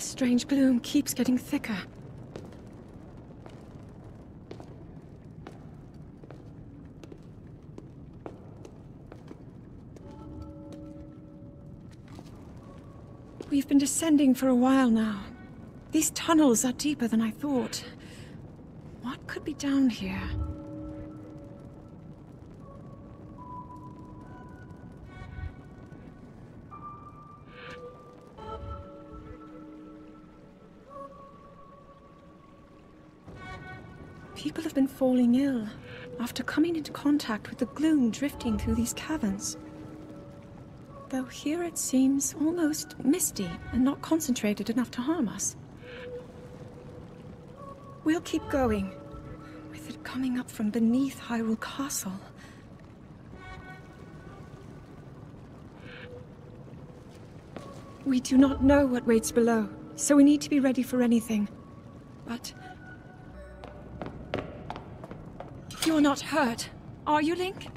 This strange gloom keeps getting thicker. We've been descending for a while now. These tunnels are deeper than I thought. What could be down here? People have been falling ill after coming into contact with the gloom drifting through these caverns. Though here it seems almost misty and not concentrated enough to harm us. We'll keep going, with it coming up from beneath Hyrule Castle. We do not know what waits below, so we need to be ready for anything. But you're not hurt, are you, Link?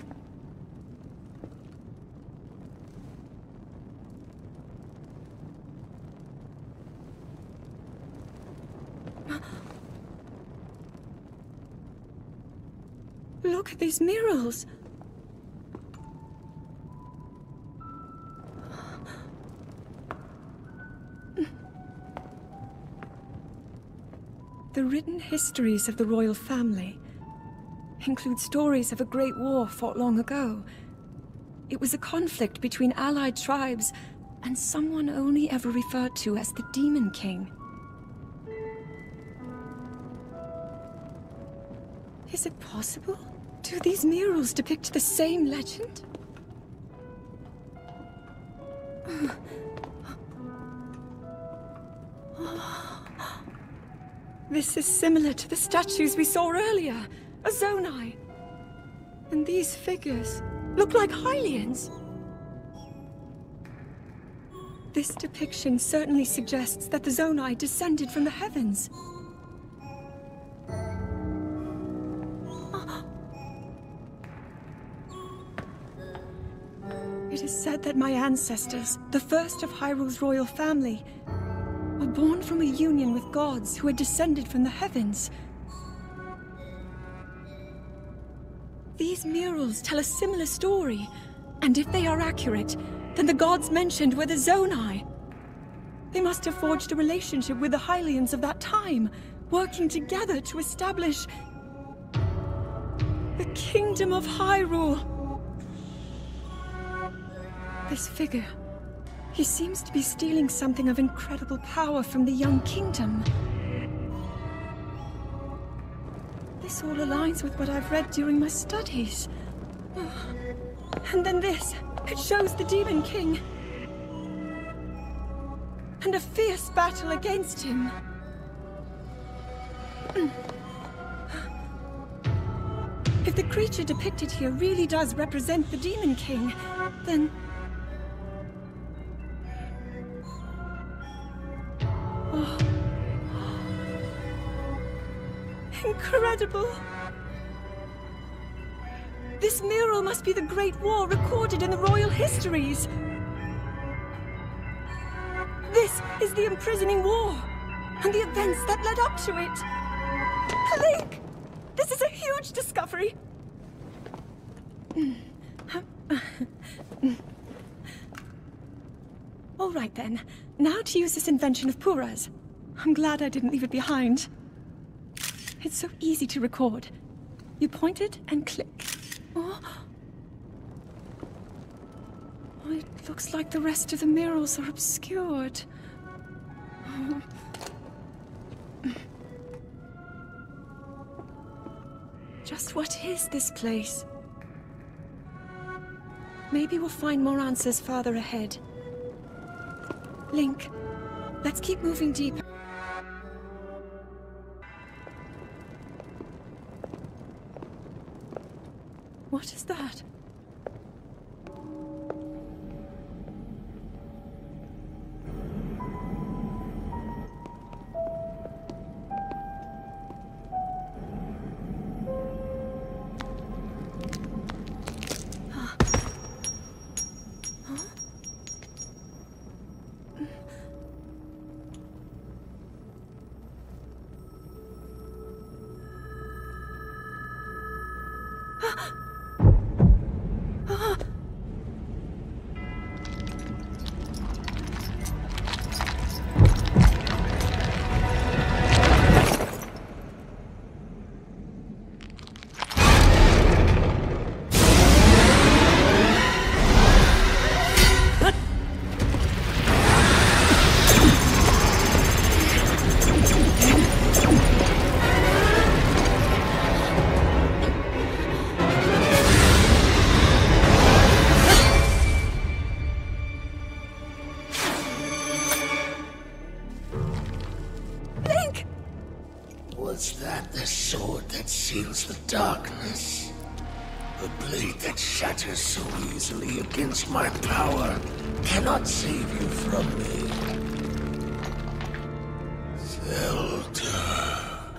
Look at these murals. The written histories of the royal family include stories of a great war fought long ago. It was a conflict between allied tribes and someone only ever referred to as the Demon King. Is it possible? Do these murals depict the same legend? This is similar to the statues we saw earlier, a Zonai. And these figures look like Hylians. This depiction certainly suggests that the Zonai descended from the heavens. It is said that my ancestors, the first of Hyrule's royal family, were born from a union with gods who had descended from the heavens. These murals tell a similar story, and if they are accurate, then the gods mentioned were the Zonai. They must have forged a relationship with the Hylians of that time, working together to establish the Kingdom of Hyrule. This figure, he seems to be stealing something of incredible power from the young kingdom. This all aligns with what I've read during my studies. And then this, it shows the Demon King. And a fierce battle against him. If the creature depicted here really does represent the Demon King, then incredible! This mural must be the Great War recorded in the royal histories. This is the imprisoning war, and the events that led up to it. Link! This is a huge discovery! All right then, now to use this invention of Pura's. I'm glad I didn't leave it behind. It's so easy to record. You point it and click. Oh. It looks like the rest of the murals are obscured. Oh. Just what is this place? Maybe we'll find more answers farther ahead. Link, let's keep moving deeper. What is that? Was that the sword that seals the darkness? The blade that shatters so easily against my power cannot save you from me. Zelda.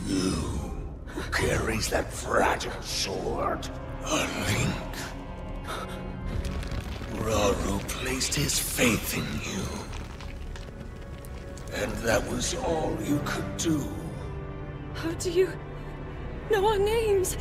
You who carries that fragile sword. A Link. Raru placed his faith in you. And that was all you could do. How do you know our names?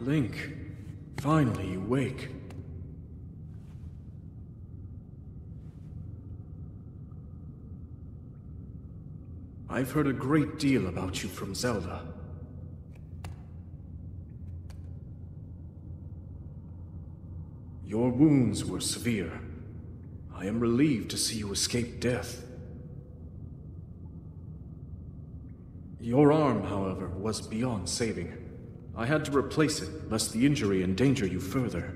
Link, finally you wake. I've heard a great deal about you from Zelda. Your wounds were severe. I am relieved to see you escape death. Your arm, however, was beyond saving. I had to replace it, lest the injury endanger you further.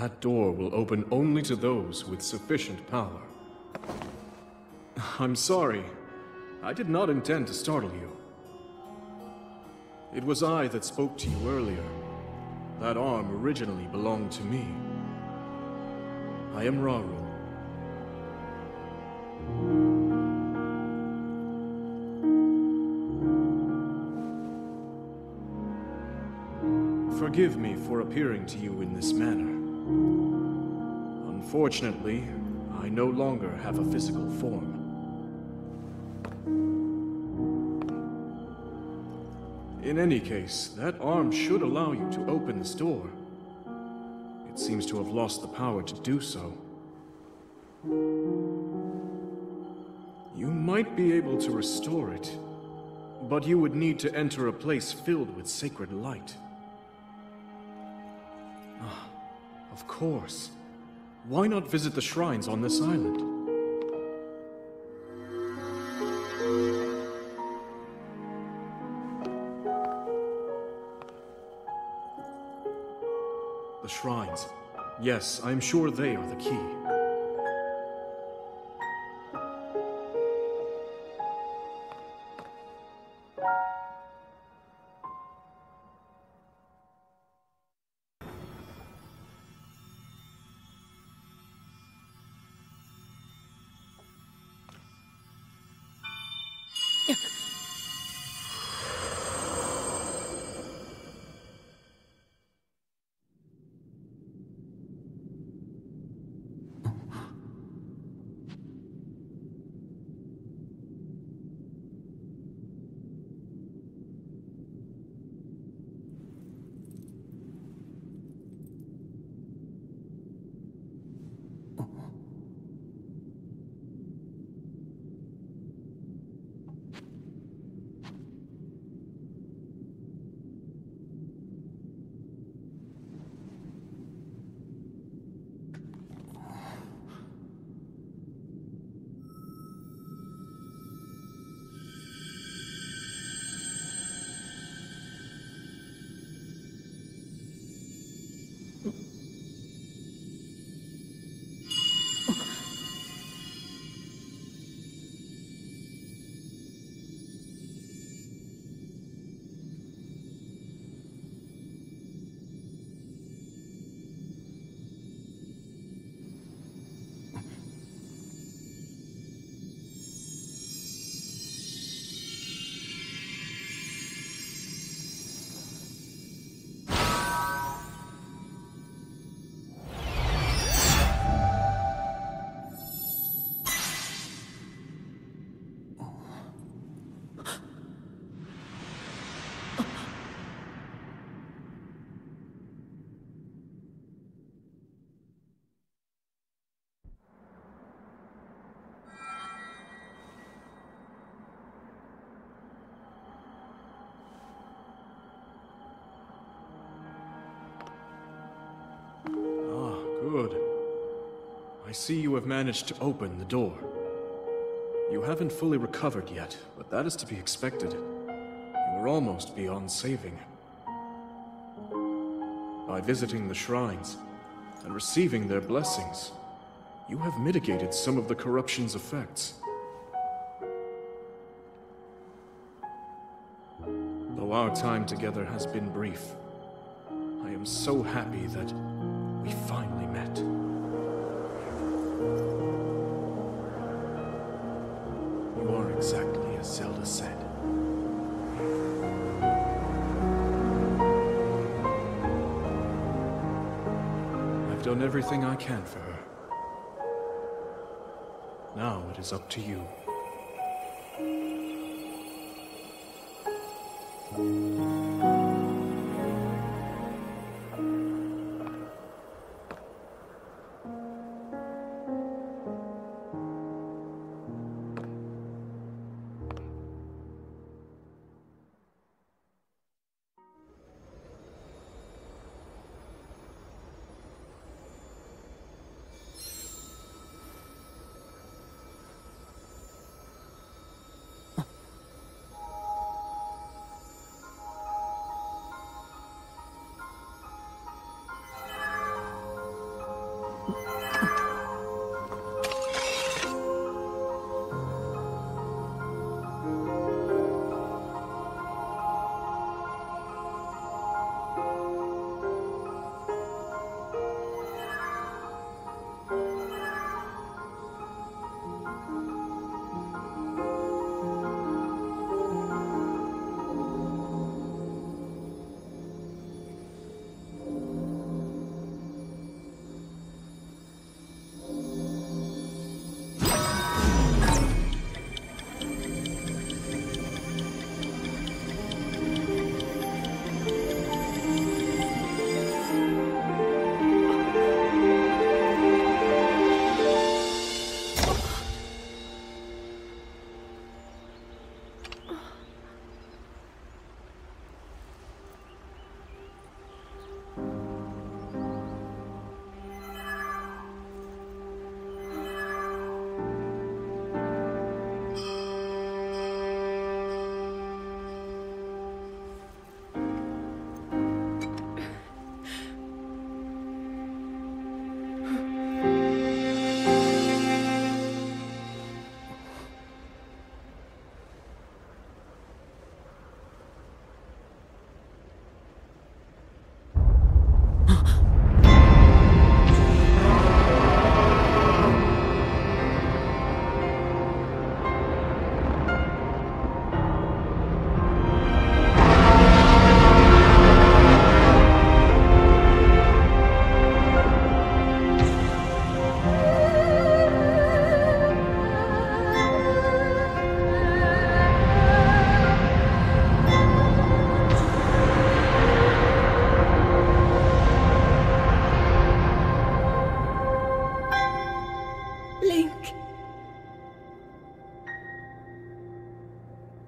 That door will open only to those with sufficient power. I'm sorry. I did not intend to startle you. It was I that spoke to you earlier. That arm originally belonged to me. I am Raru. Forgive me for appearing to you in this manner. Unfortunately, I no longer have a physical form. In any case, that arm should allow you to open this door. It seems to have lost the power to do so. You might be able to restore it, but you would need to enter a place filled with sacred light. Ah, of course. Why not visit the shrines on this island? The shrines. Yes, I'm sure they are the key. Good. I see you have managed to open the door. You haven't fully recovered yet, but that is to be expected. You are almost beyond saving. By visiting the shrines and receiving their blessings, you have mitigated some of the corruption's effects. Though our time together has been brief, I am so happy that we finally met. You are exactly as Zelda said. I've done everything I can for her. Now it is up to you.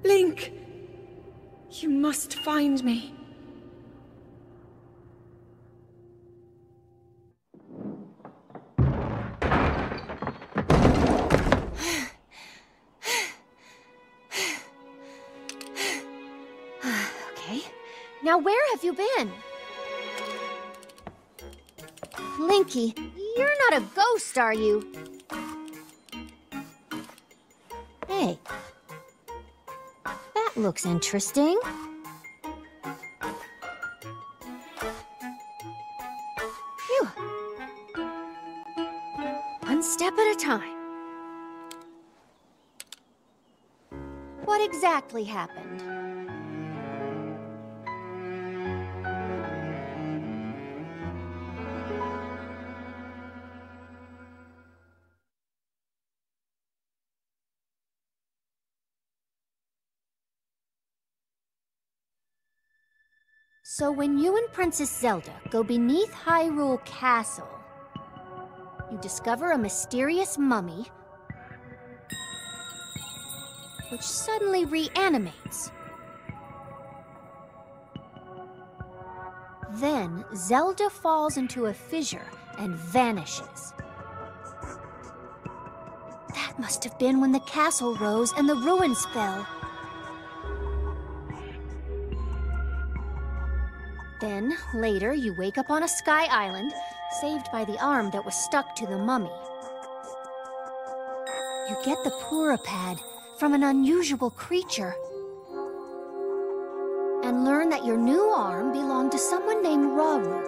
Link! You must find me. Okay. Now where have you been? Linky, you're not a ghost, are you? Hey. That looks interesting. Phew. One step at a time. What exactly happened? So when you and Princess Zelda go beneath Hyrule Castle, you discover a mysterious mummy which suddenly reanimates. Then Zelda falls into a fissure and vanishes. That must have been when the castle rose and the ruins fell. Then, later, you wake up on a sky island, saved by the arm that was stuck to the mummy. You get the Pura Pad from an unusual creature, and learn that your new arm belonged to someone named Rauru.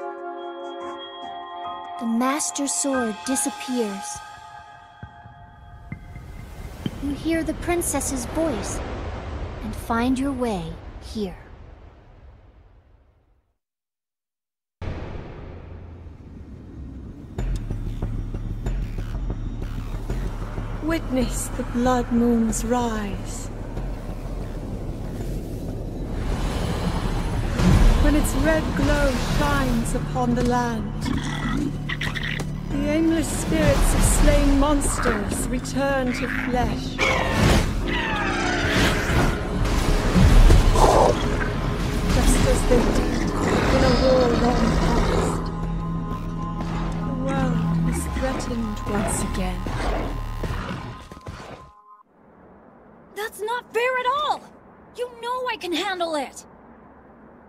The Master Sword disappears. You hear the princess's voice, and find your way here. Witness the blood moon's rise. When its red glow shines upon the land, the aimless spirits of slain monsters return to flesh. Just as they did in a war long past. The world is threatened once again. That's not fair at all! You know I can handle it!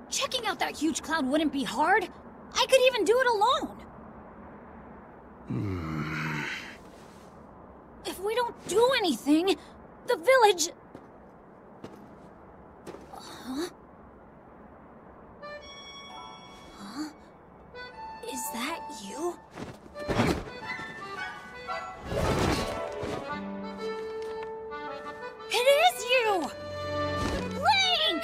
Checking out that huge cloud wouldn't be hard. I could even do it alone. If we don't do anything, the village... Huh? Huh? Is that you? It is you! Link!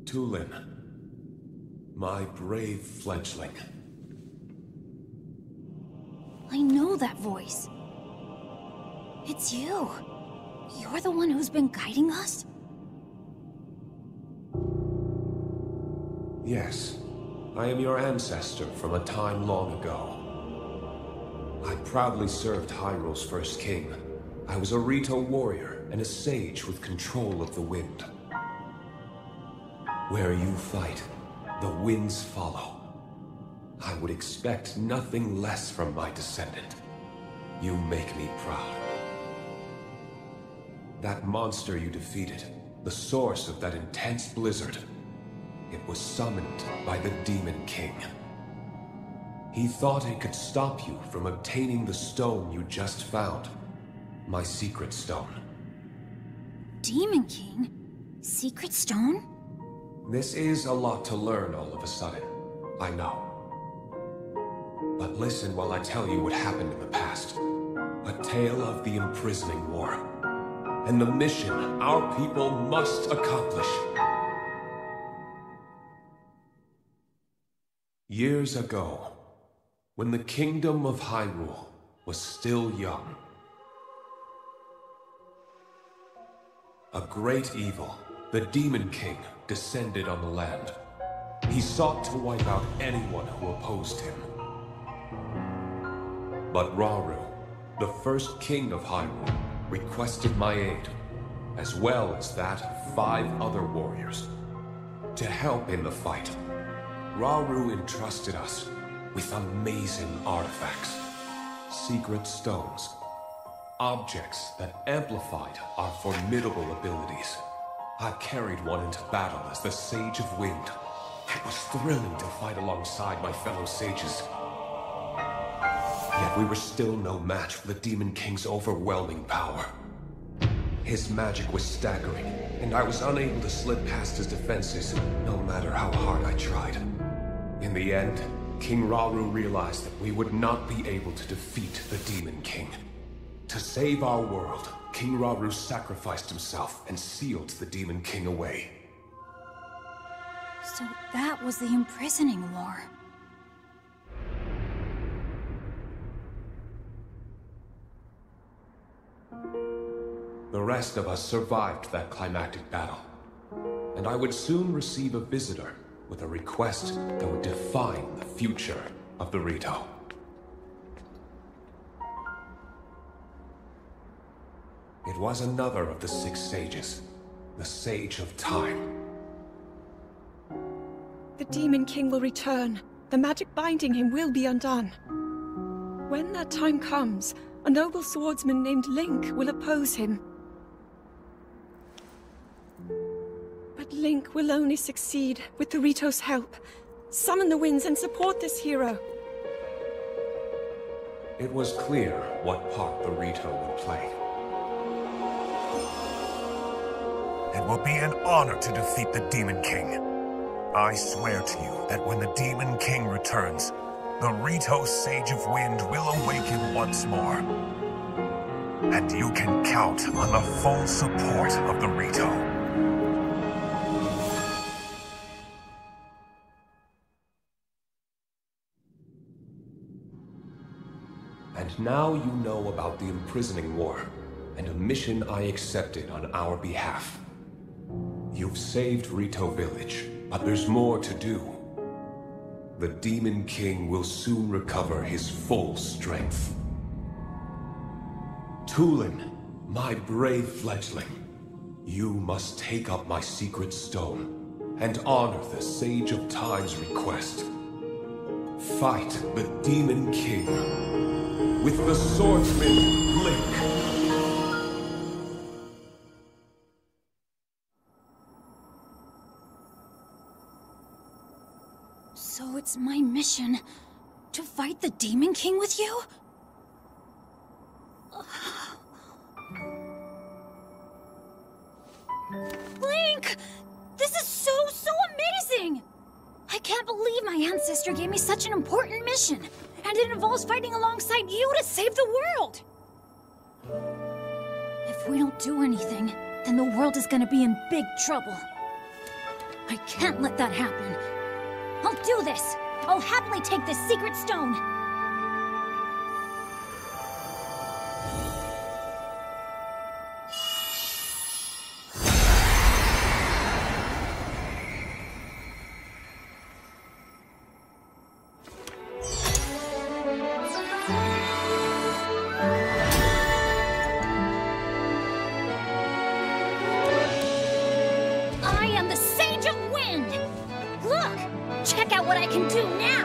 Tulin, my brave fledgling. I know that voice. It's you. You're the one who's been guiding us? Yes, I am your ancestor from a time long ago. I proudly served Hyrule's first king. I was a Rito warrior and a sage with control of the wind. Where you fight, the winds follow. I would expect nothing less from my descendant. You make me proud. That monster you defeated, the source of that intense blizzard, it was summoned by the Demon King. He thought it could stop you from obtaining the stone you just found. My secret stone. Demon King? Secret stone? This is a lot to learn all of a sudden, I know. But listen while I tell you what happened in the past. A tale of the imprisoning war. And the mission our people must accomplish. Years ago, when the kingdom of Hyrule was still young, a great evil, the Demon King, descended on the land. He sought to wipe out anyone who opposed him. But Rauru, the first king of Hyrule, requested my aid, as well as that of 5 other warriors, to help in the fight. Rauru entrusted us with amazing artifacts, secret stones, objects that amplified our formidable abilities. I carried one into battle as the Sage of Wind. It was thrilling to fight alongside my fellow sages. Yet we were still no match for the Demon King's overwhelming power. His magic was staggering, and I was unable to slip past his defenses, no matter how hard I tried. In the end, King Rauru realized that we would not be able to defeat the Demon King. To save our world, King Rauru sacrificed himself and sealed the Demon King away. So that was the imprisoning war. The rest of us survived that climactic battle, and I would soon receive a visitor with a request that would define the future of the Rito. It was another of the 6 sages, the Sage of Time. The Demon King will return. The magic binding him will be undone. When that time comes, a noble swordsman named Link will oppose him. But Link will only succeed with the Rito's help. Summon the winds and support this hero. It was clear what part the Rito would play. It will be an honor to defeat the Demon King. I swear to you that when the Demon King returns, the Rito Sage of Wind will awaken once more. And you can count on the full support of the Rito. And now you know about the imprisoning war, and a mission I accepted on our behalf. You've saved Rito Village, but there's more to do. The Demon King will soon recover his full strength. Tulin, my brave fledgling, you must take up my secret stone and honor the Sage of Time's request. Fight the Demon King with the swordsman Link. So it's my mission to fight the Demon King with you? Link! This is so amazing! I can't believe my ancestor gave me such an important mission. And it involves fighting alongside you to save the world! If we don't do anything, then the world is gonna be in big trouble. I can't let that happen. I'll do this. I'll happily take this secret stone. Check out what I can do now!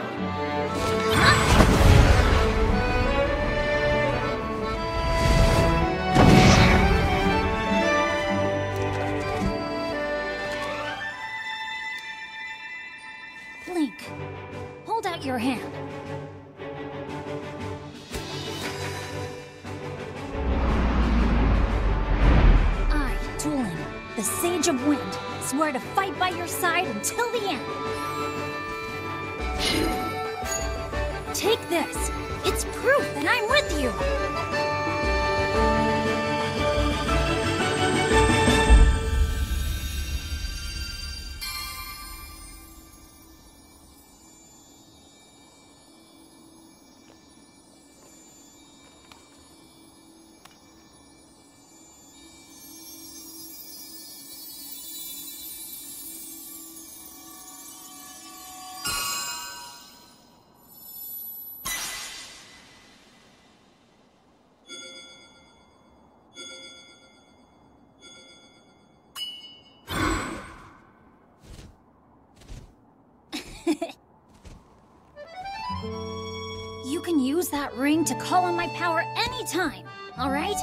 Link, hold out your hand. I, Tulin, the Sage of Wind, swear to fight by your side until the end. Take this. It's proof that I'm with you. You can use that ring to call on my power anytime, all right?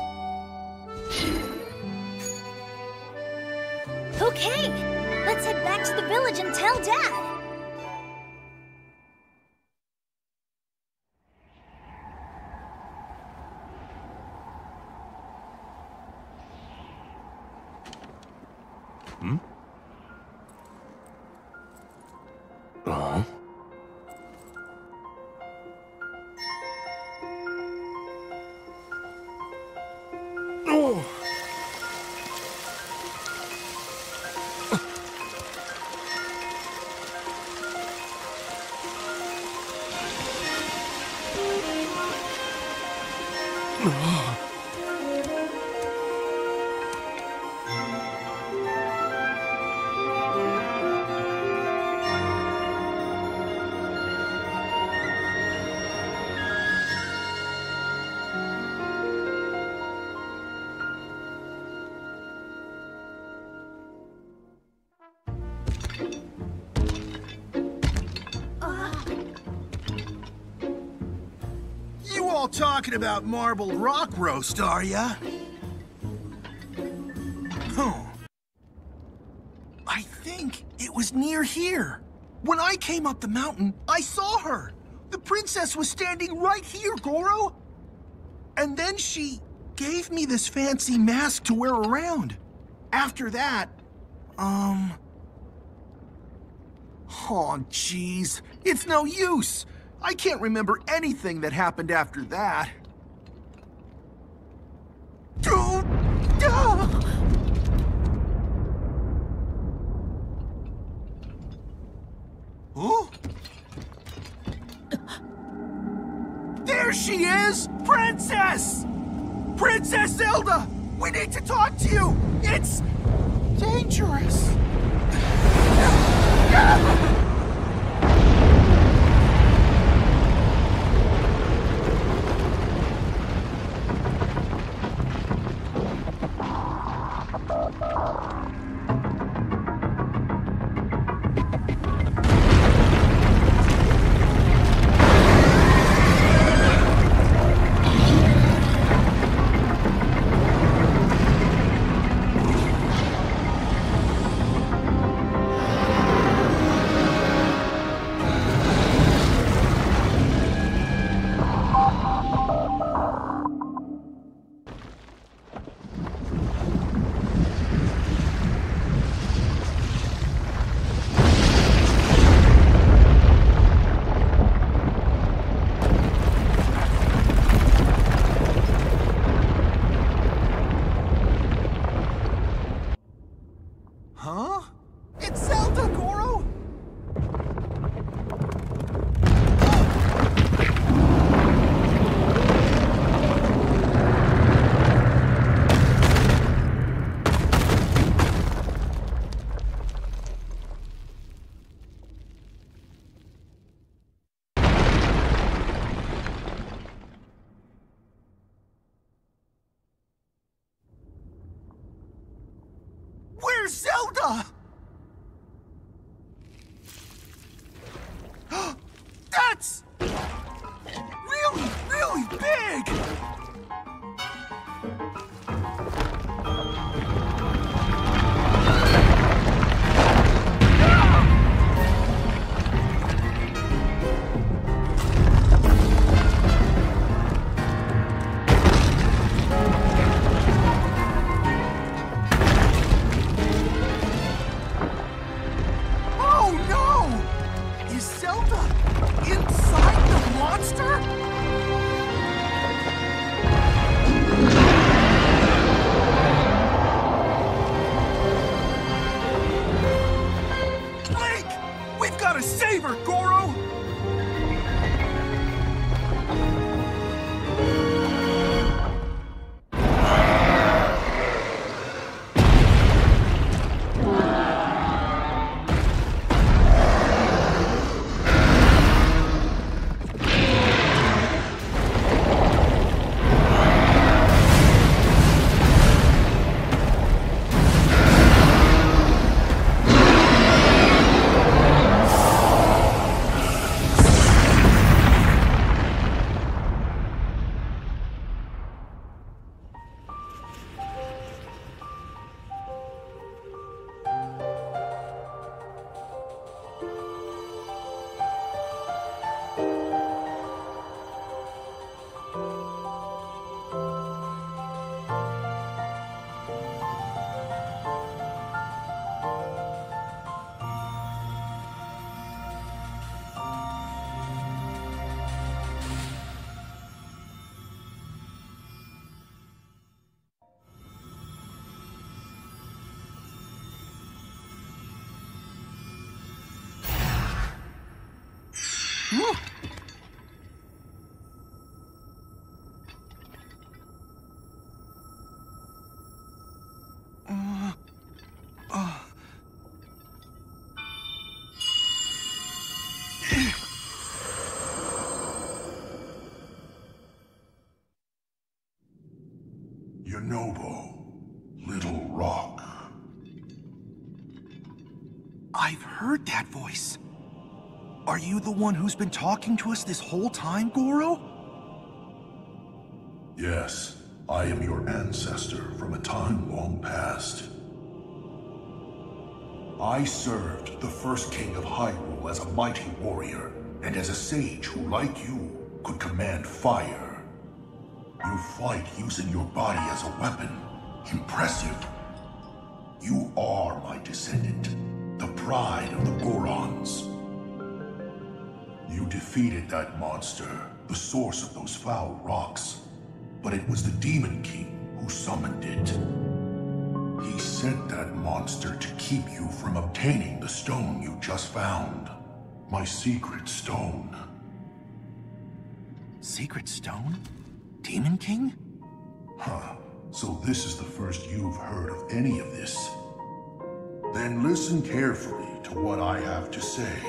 Okay, let's head back to the village and tell Dad. All talking about marble rock roast, are ya? I think it was near here. When I came up the mountain, I saw her. The princess was standing right here, Goro. And then she gave me this fancy mask to wear around. After that, oh, jeez. It's no use. I can't remember anything that happened after that. Ooh. There she is! Princess! Princess Zelda! We need to talk to you! It's dangerous! There's Zelda! That's really, really big! Yonobo, Little Rock. I've heard that voice. Are you the one who's been talking to us this whole time, Goro? Yes, I am your ancestor from a time long past. I served the first king of Hyrule as a mighty warrior, and as a sage who, like you, could command fire. You fight using your body as a weapon. Impressive. You are my descendant, the pride of the Gorons. You defeated that monster, the source of those foul rocks. But it was the Demon King who summoned it. He sent that monster to keep you from obtaining the stone you just found. My secret stone. Secret stone? Demon King? Huh. So this is the first you've heard of any of this. Then listen carefully to what I have to say.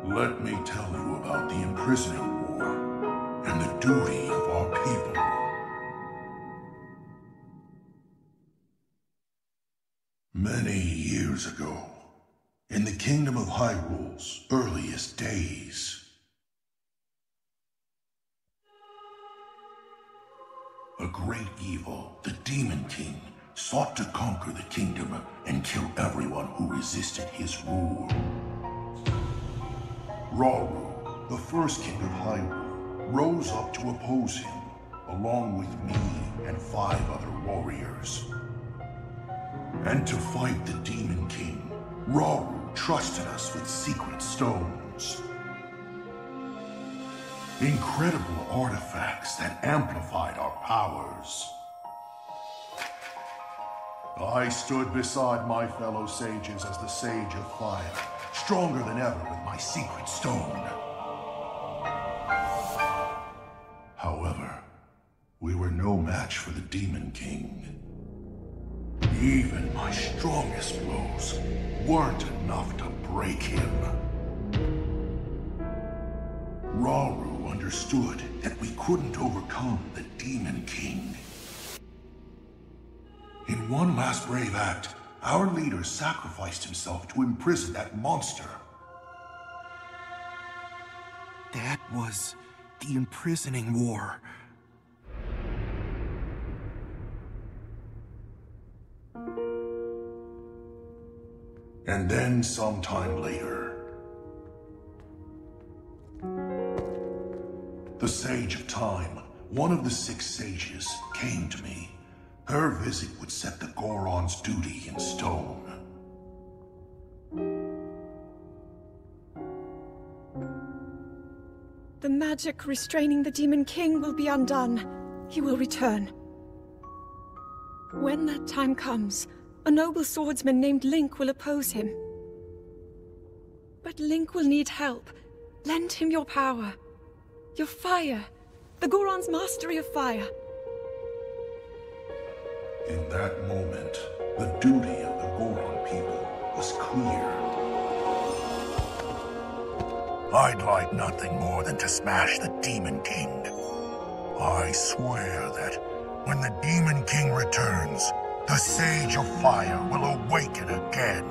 Let me tell you about the imprisoning war and the duty of our people. Many years ago, in the kingdom of Hyrule's earliest days, a great evil, the Demon King, sought to conquer the kingdom and kill everyone who resisted his rule. Rauru, the first king of Hyrule, rose up to oppose him, along with me and 5 other warriors. And to fight the Demon King, Rauru trusted us with secret stones. Incredible artifacts that amplified our powers. I stood beside my fellow sages as the Sage of Fire, stronger than ever with my secret stone. However, we were no match for the Demon King. Even my strongest blows weren't enough to break him. Rauru understood that we couldn't overcome the Demon King. In one last brave act, Our leader sacrificed himself to imprison that monster. That was the imprisoning war. And then sometime later, the Sage of Time, one of the 6 sages, came to me. Her visit would set the Goron's duty in stone. The magic restraining the Demon King will be undone. He will return. When that time comes, a noble swordsman named Link will oppose him. But Link will need help. Lend him your power. Your fire. The Goron's mastery of fire. In that moment, the duty of the Goron people was clear. I'd like nothing more than to smash the Demon King. I swear that when the Demon King returns, the Sage of Fire will awaken again.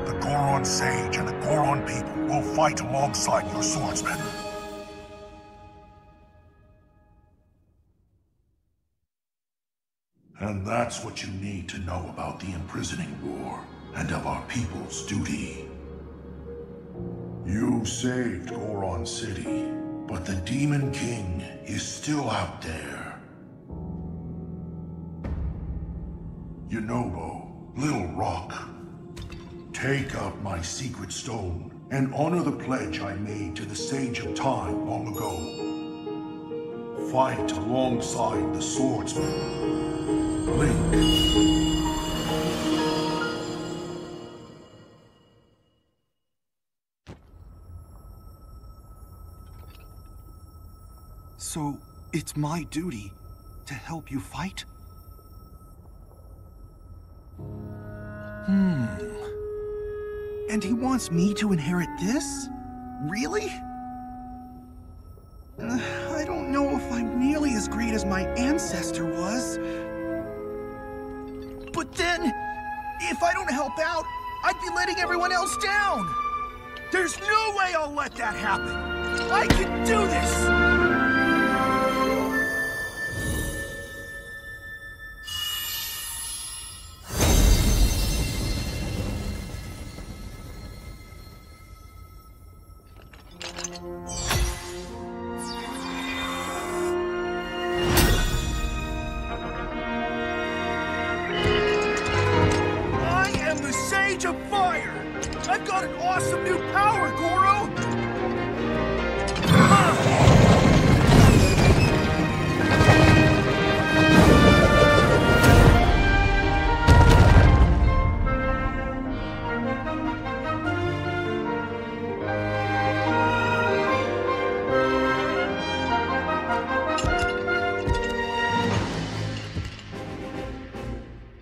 The Goron Sage and the Goron people will fight alongside your swordsmen. And that's what you need to know about the imprisoning war and of our people's duty. You saved Goron City, but the Demon King is still out there. Yunobo, Little Rock, take out my secret stone and honor the pledge I made to the Sage of Time long ago. Fight alongside the swordsman. Link. So, it's my duty to help you fight? And he wants me to inherit this? Really? I don't know if I'm nearly as great as my ancestor was. But then, if I don't help out, I'd be letting everyone else down. There's no way I'll let that happen. I can do this!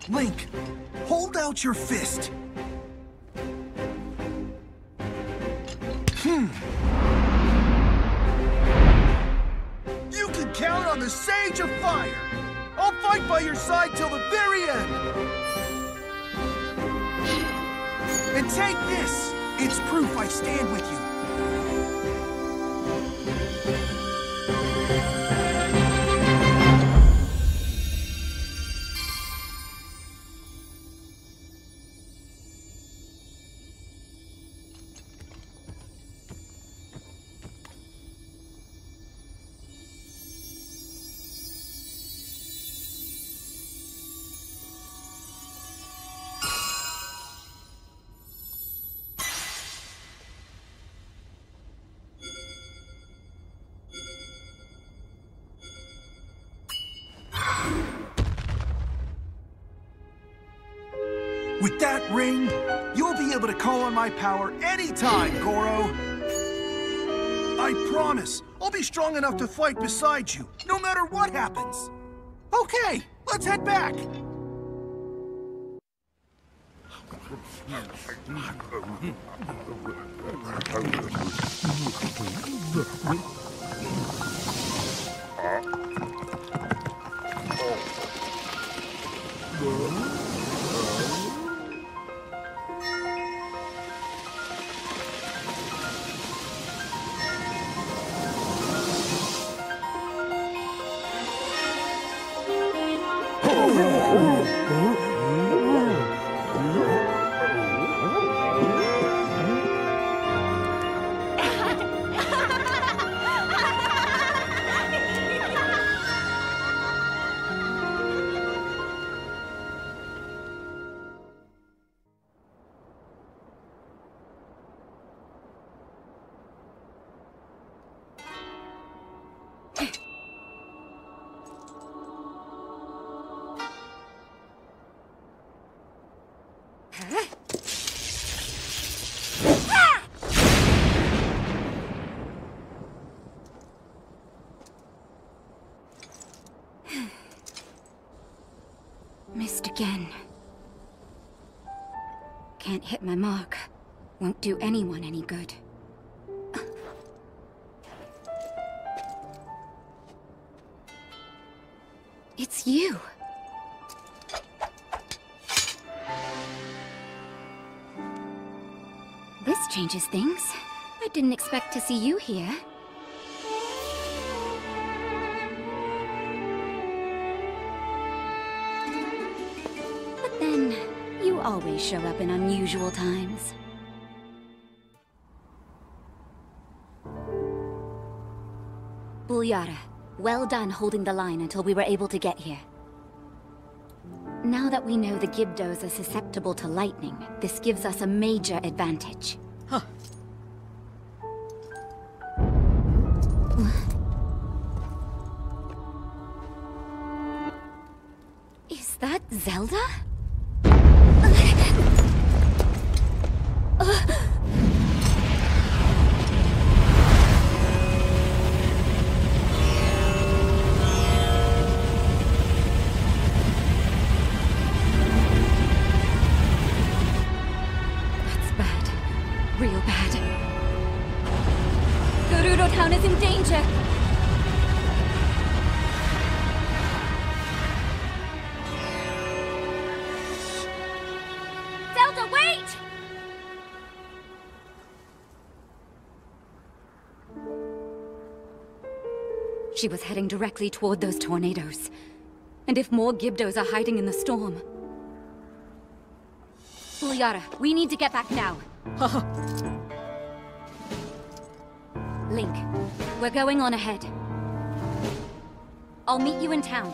Link, hold out your fist. You can count on the Sage of Fire. I'll fight by your side till the very end. And take this. It's proof I stand with you. With that ring, you'll be able to call on my power anytime, Goro. I promise, I'll be strong enough to fight beside you, no matter what happens. Okay, let's head back. Missed again. Can't hit my mark. Won't do anyone any good. It's you. This changes things. I didn't expect to see you here. But then, you always show up in unusual times. Bulyara, well done holding the line until we were able to get here. Now that we know the Gibdos are susceptible to lightning, this gives us a major advantage. Huh. Is that Zelda? Real bad. Gerudo Town is in danger! Zelda, wait! She was heading directly toward those tornadoes. And if more Gibdos are hiding in the storm... Bulyara, we need to get back now. Link, we're going on ahead. I'll meet you in town.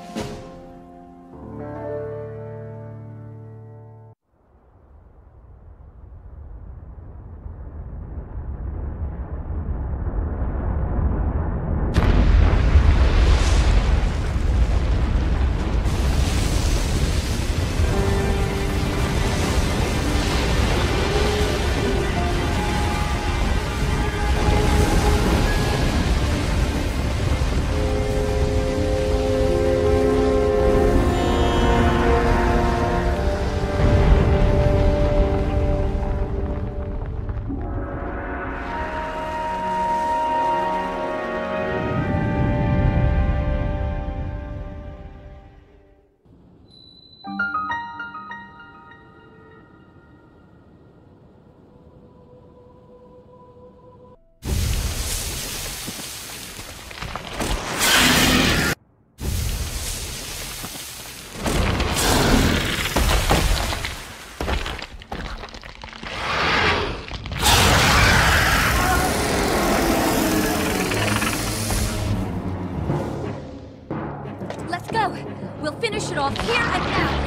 We'll finish it off here and now.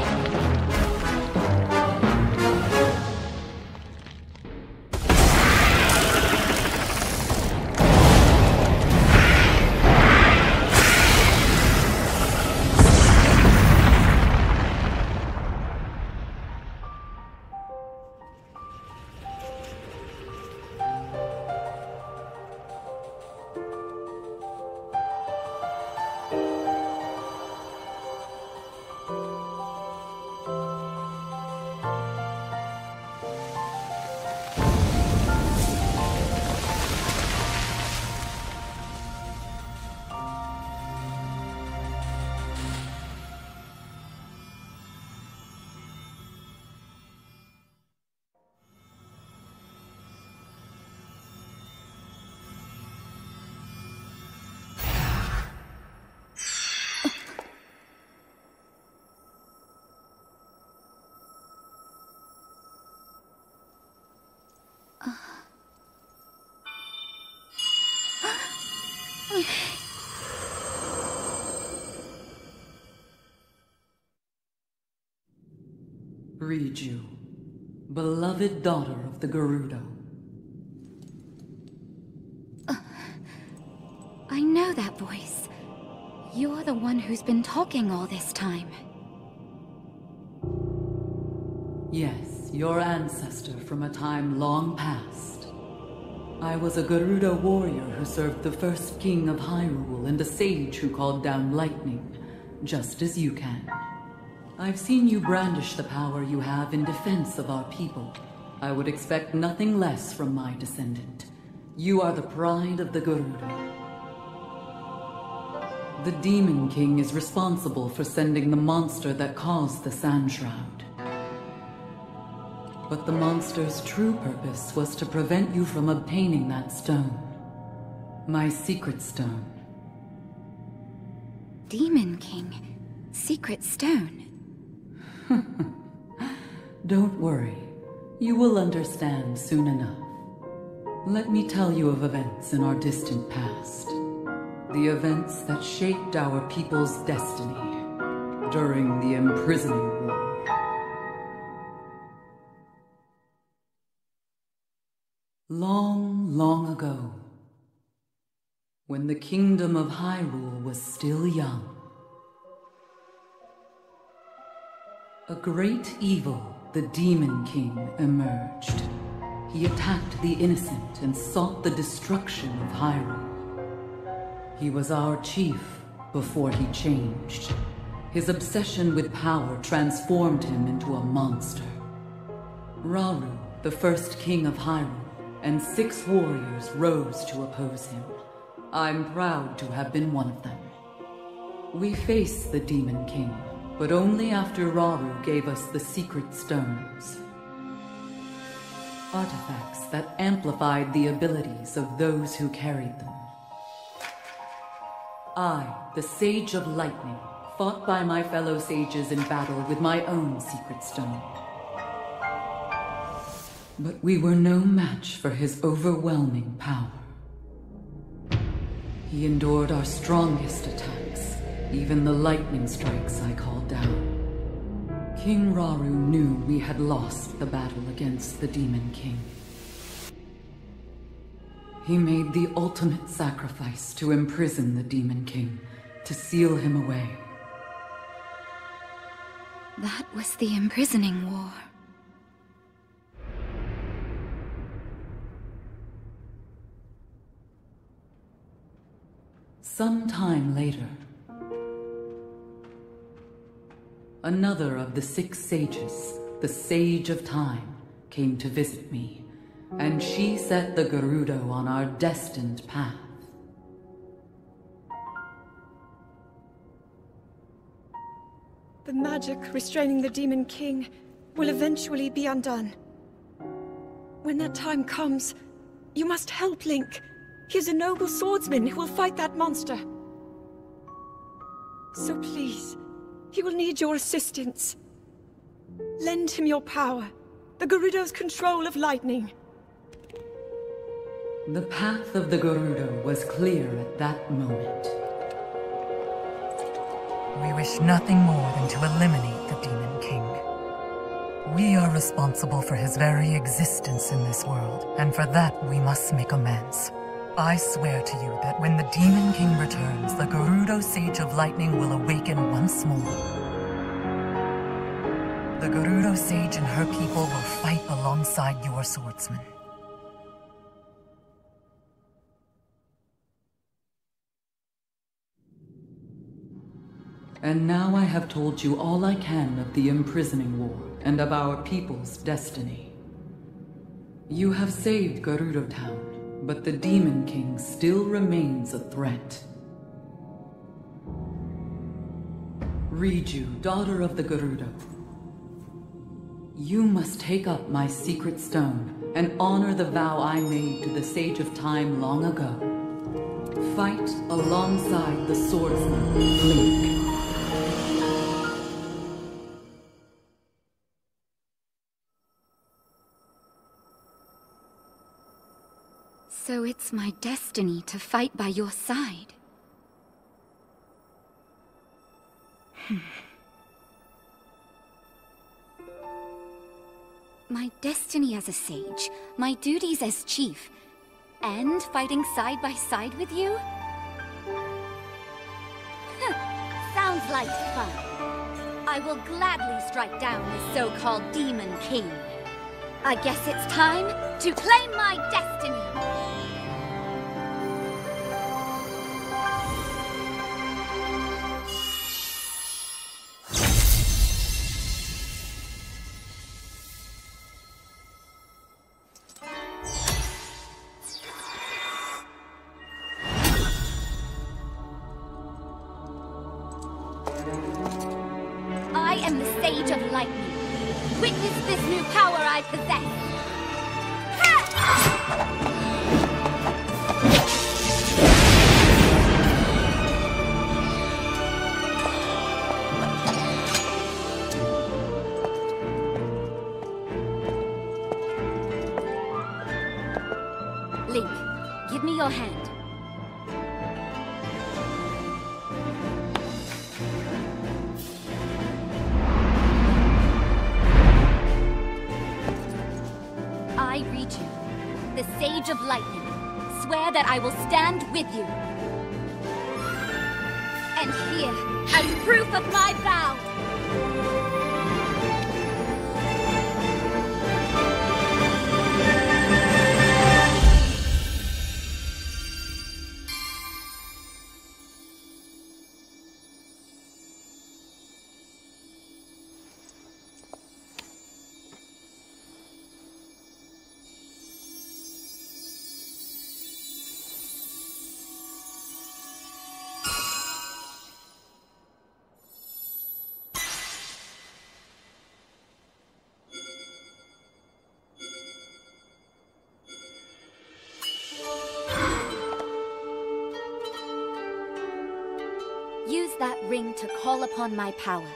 Riju, beloved daughter of the Gerudo. I know that voice. You're the one who's been talking all this time. Yes, your ancestor from a time long past. I was a Gerudo warrior who served the first king of Hyrule and a sage who called down lightning, just as you can. I've seen you brandish the power you have in defense of our people. I would expect nothing less from my descendant. You are the pride of the Gerudo. The Demon King is responsible for sending the monster that caused the Sand Shroud. But the monster's true purpose was to prevent you from obtaining that stone. My secret stone. Demon King? Secret stone? Don't worry. You will understand soon enough. Let me tell you of events in our distant past. The events that shaped our people's destiny during the imprisoning war. Long, long ago, when the kingdom of Hyrule was still young, a great evil, the Demon King, emerged. He attacked the innocent and sought the destruction of Hyrule. He was our chief before he changed. His obsession with power transformed him into a monster. Rauru, the first king of Hyrule, and 6 warriors rose to oppose him. I'm proud to have been one of them. We faced the Demon King, but only after Rauru gave us the secret stones. Artifacts that amplified the abilities of those who carried them. I, the Sage of Lightning, fought by my fellow sages in battle with my own secret stone. But we were no match for his overwhelming power. He endured our strongest attacks, even the lightning strikes I called down. King Rauru knew we had lost the battle against the Demon King. He made the ultimate sacrifice to imprison the Demon King, to seal him away. That was the imprisoning war. Some time later, another of the 6 sages, the Sage of Time, came to visit me, and she set the Gerudo on our destined path. The magic restraining the Demon King will eventually be undone. When that time comes, you must help Link. He is a noble swordsman who will fight that monster. So please, he will need your assistance. Lend him your power, the Gerudo's control of lightning. The path of the Gerudo was clear at that moment. We wish nothing more than to eliminate the Demon King. We are responsible for his very existence in this world, and for that we must make amends. I swear to you that when the Demon King returns, the Gerudo Sage of Lightning will awaken once more. The Gerudo Sage and her people will fight alongside your swordsmen. And now I have told you all I can of the imprisoning war and of our people's destiny. You have saved Gerudo Town, but the Demon King still remains a threat. Riju, daughter of the Gerudo, you must take up my secret stone and honor the vow I made to the Sage of Time long ago. Fight alongside the swordsman, Link. So it's my destiny to fight by your side. My destiny as a sage, my duties as chief, and fighting side by side with you? Sounds like fun. I will gladly strike down this so-called Demon King. I guess it's time to claim my destiny! I am the Sage of Lightning. Witness this new power I possess. Link, give me your hand. I, Riju, the Sage of Lightning, swear that I will stand with you. And here, as proof of my vow, use that ring to call upon my power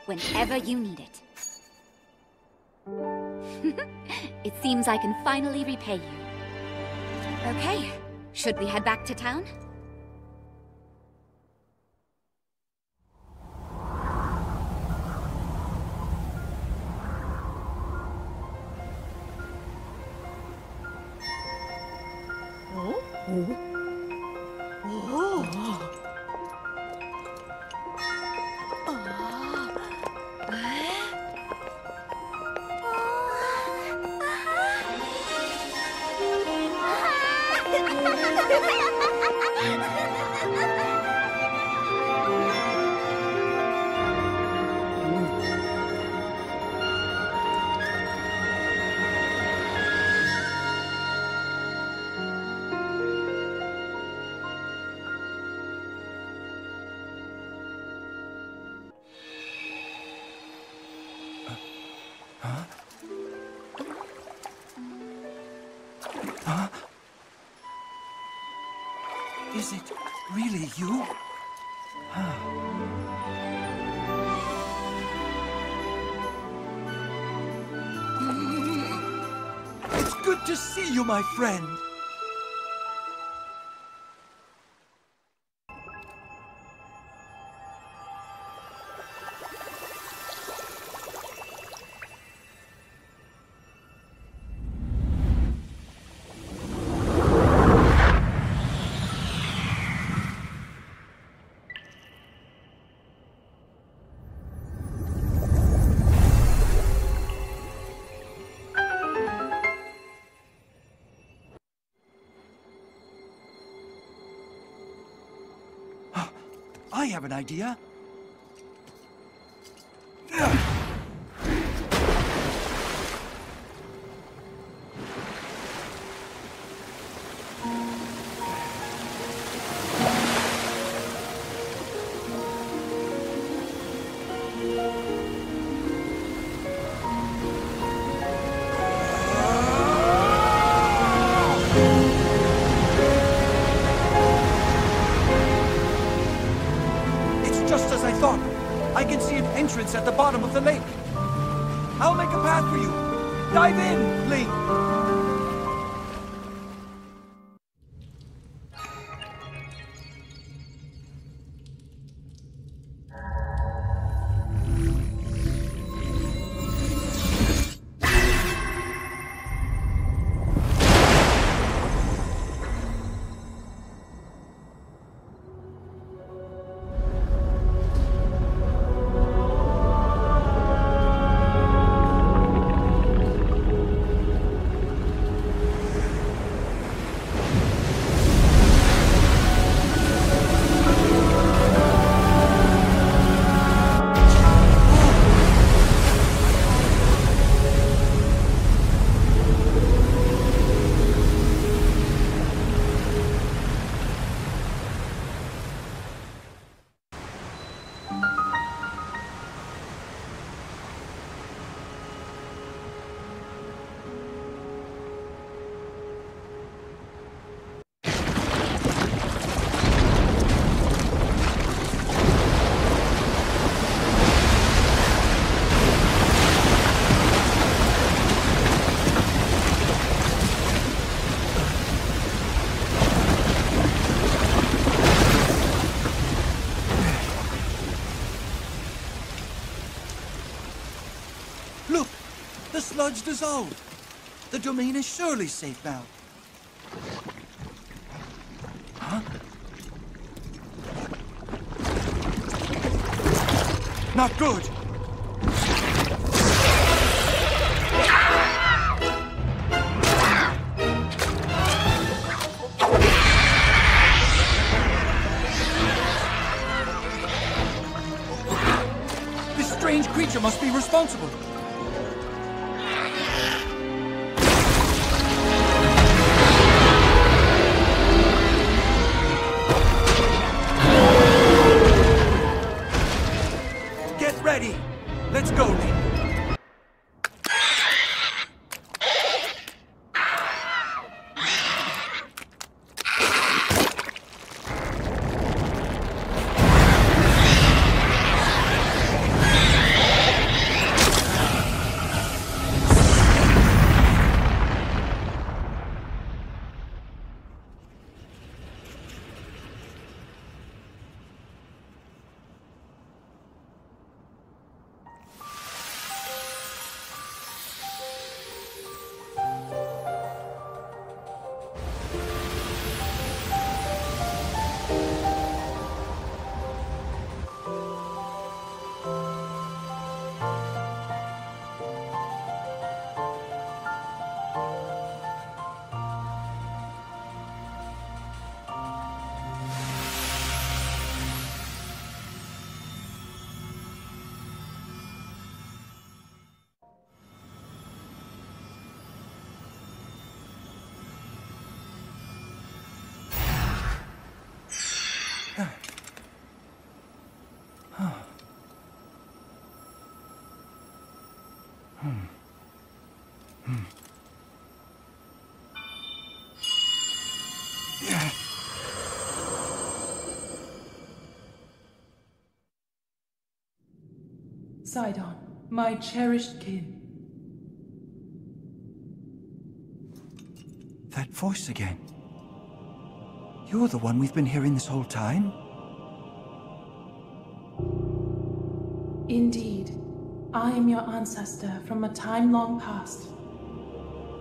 whenever you need it. It seems I can finally repay you. Okay, should we head back to town? Is it really you? It's good to see you, my friend. I have an idea. Just as I thought. I can see an entrance at the bottom of the lake. I'll make a path for you. Dive in, Link. sludge dissolved. The domain is surely safe now. Huh? Not good! This strange creature must be responsible. Ready. Let's go, Link. Sidon, my cherished kin. That voice again. You're the one we've been hearing this whole time? Indeed. I am your ancestor from a time long past.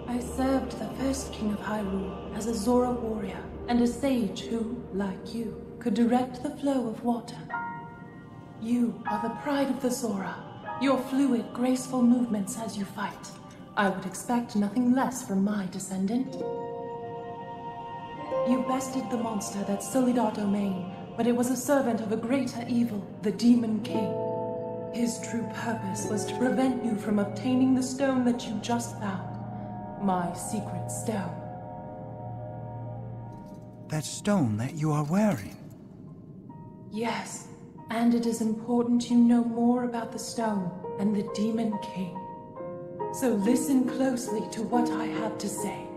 I served the first king of Hyrule as a Zora warrior and a sage who, like you, could direct the flow of water. You are the pride of the Zora, your fluid, graceful movements as you fight. I would expect nothing less from my descendant. You bested the monster that sullied our domain, but it was a servant of a greater evil, the Demon King. His true purpose was to prevent you from obtaining the stone that you just found. My secret stone. That stone that you are wearing? Yes, and it is important you know more about the stone and the Demon King. So listen closely to what I have to say.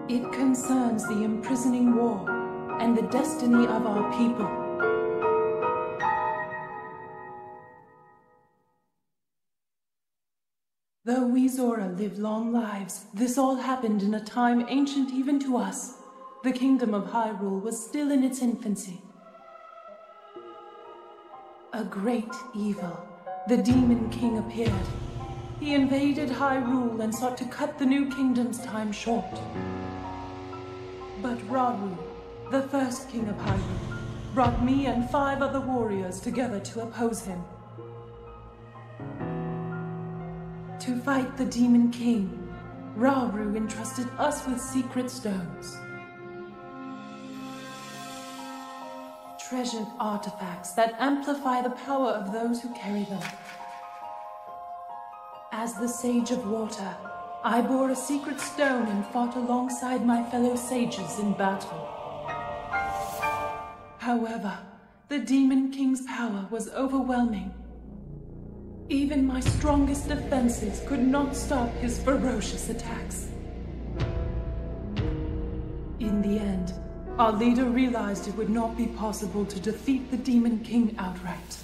It concerns the imprisoning war and the destiny of our people. Though we Zora live long lives, this all happened in a time ancient even to us. The kingdom of Hyrule was still in its infancy. A great evil, the Demon King, appeared. He invaded Hyrule and sought to cut the new kingdom's time short. But Rauru, the first king of Hyrule, brought me and 5 other warriors together to oppose him. To fight the Demon King, Rauru entrusted us with secret stones. Treasured artifacts that amplify the power of those who carry them. As the Sage of Water, I bore a secret stone and fought alongside my fellow sages in battle. However, the Demon King's power was overwhelming. Even my strongest defenses could not stop his ferocious attacks. In the end, our leader realized it would not be possible to defeat the Demon King outright.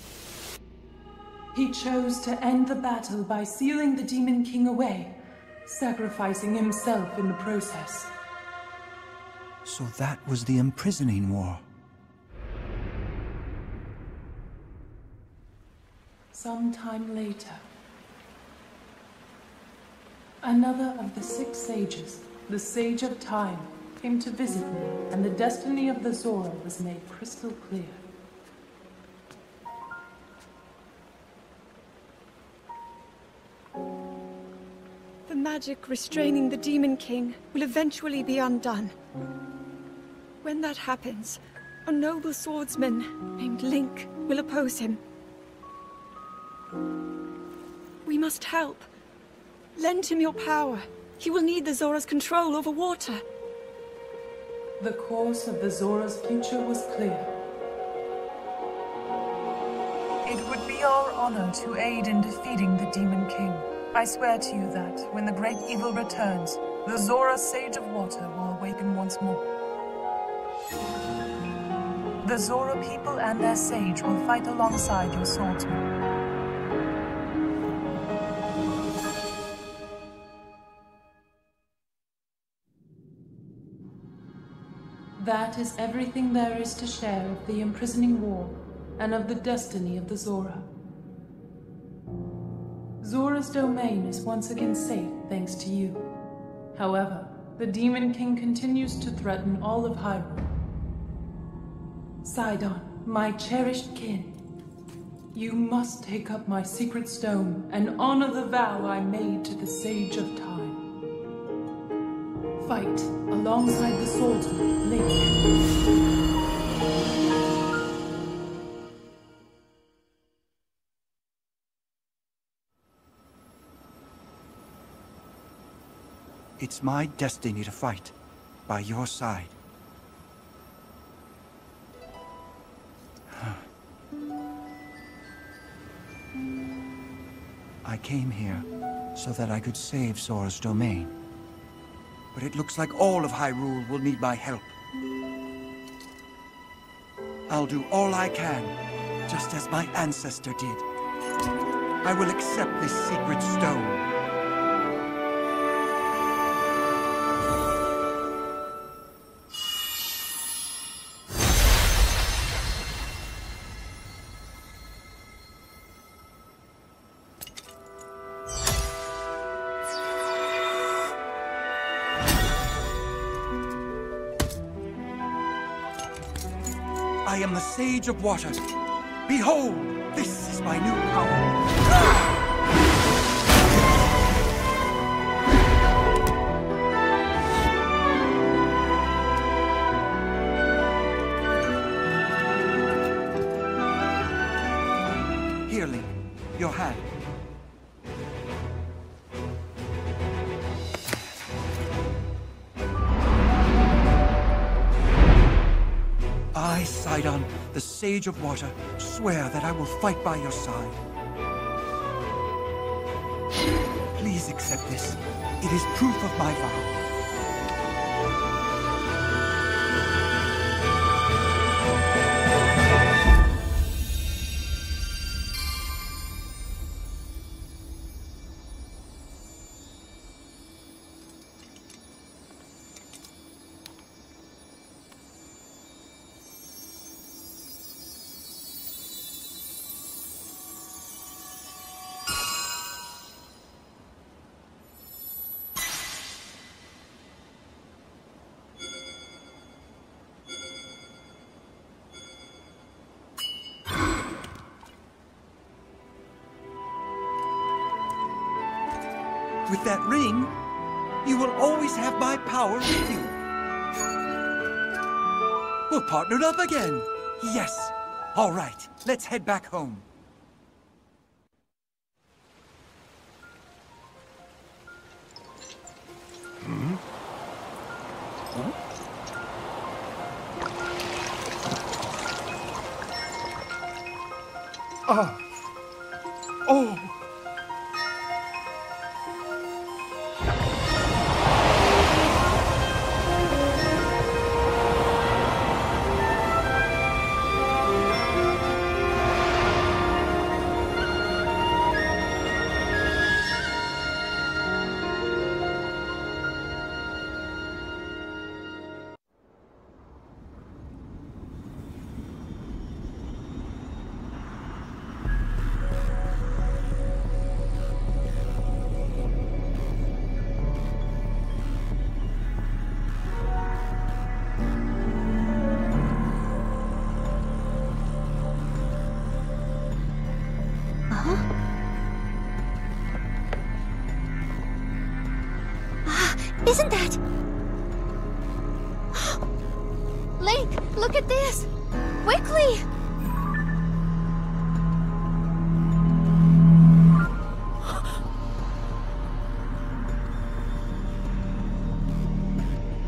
He chose to end the battle by sealing the Demon King away, sacrificing himself in the process. So that was the imprisoning war. Sometime later, Another of the 6 sages, the Sage of Time, came to visit me, and the destiny of the Zora was made crystal clear. The magic restraining the Demon King will eventually be undone. When that happens, a noble swordsman named Link will oppose him. We must help. Lend him your power. He will need the Zora's control over water. The course of the Zora's future was clear. It would be our honor to aid in defeating the Demon King. I swear to you that, when the great evil returns, the Zora Sage of Water will awaken once more. The Zora people and their sage will fight alongside your swordsman. That is everything there is to share of the imprisoning war, and of the destiny of the Zora. Zora's domain is once again safe thanks to you. However, the Demon King continues to threaten all of Hyrule. Sidon, my cherished kin, you must take up my secret stone and honor the vow I made to the Sage of Time. Fight alongside the swordsman, Link. It's my destiny to fight by your side. I came here so that I could save Zora's domain. But it looks like all of Hyrule will need my help. I'll do all I can, just as my ancestor did. I will accept this secret stone. I am the Sage of Water. Behold, this is my new power. Here, Link, your hand. I, Sidon, the Sage of Water, swear that I will fight by your side. Please accept this. It is proof of my vow. With that ring, you will always have my power with you. We're partnered up again. Yes. All right, let's head back home. Oh! Isn't that... Link, look at this! Quickly!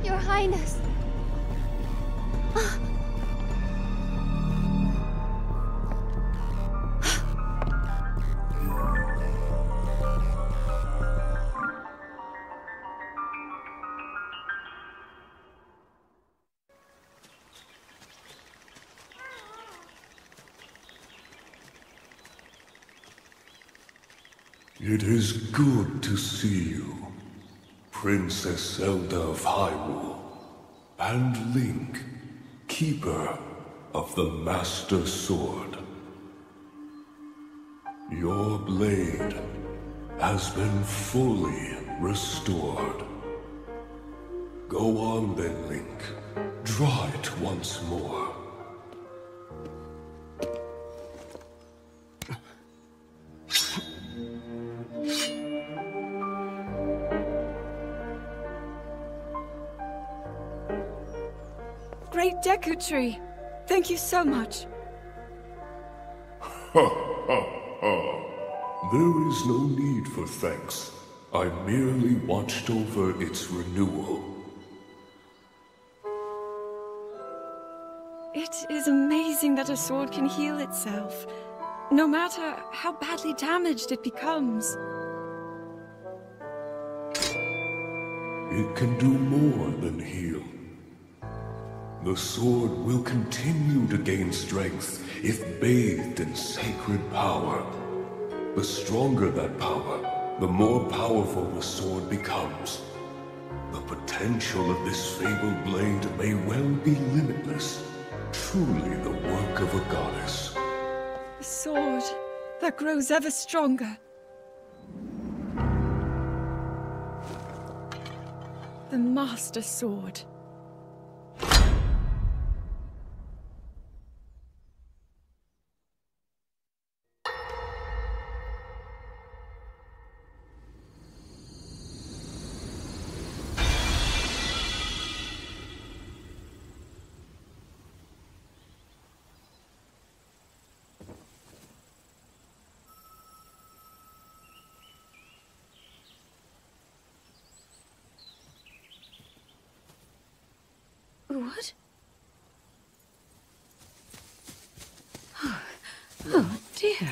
Your Highness. It is good to see you, Princess Zelda of Hyrule, and Link, Keeper of the Master Sword. Your blade has been fully restored. Go on then, Link. Draw it once more. Great Deku Tree. Thank you so much. Ha ha ha. There is no need for thanks. I merely watched over its renewal. It is amazing that a sword can heal itself, no matter how badly damaged it becomes. It can do more than heal. The sword will continue to gain strength if bathed in sacred power. The stronger that power, the more powerful the sword becomes. The potential of this fabled blade may well be limitless. Truly the work of a goddess. A sword that grows ever stronger. The Master Sword. What? Oh dear.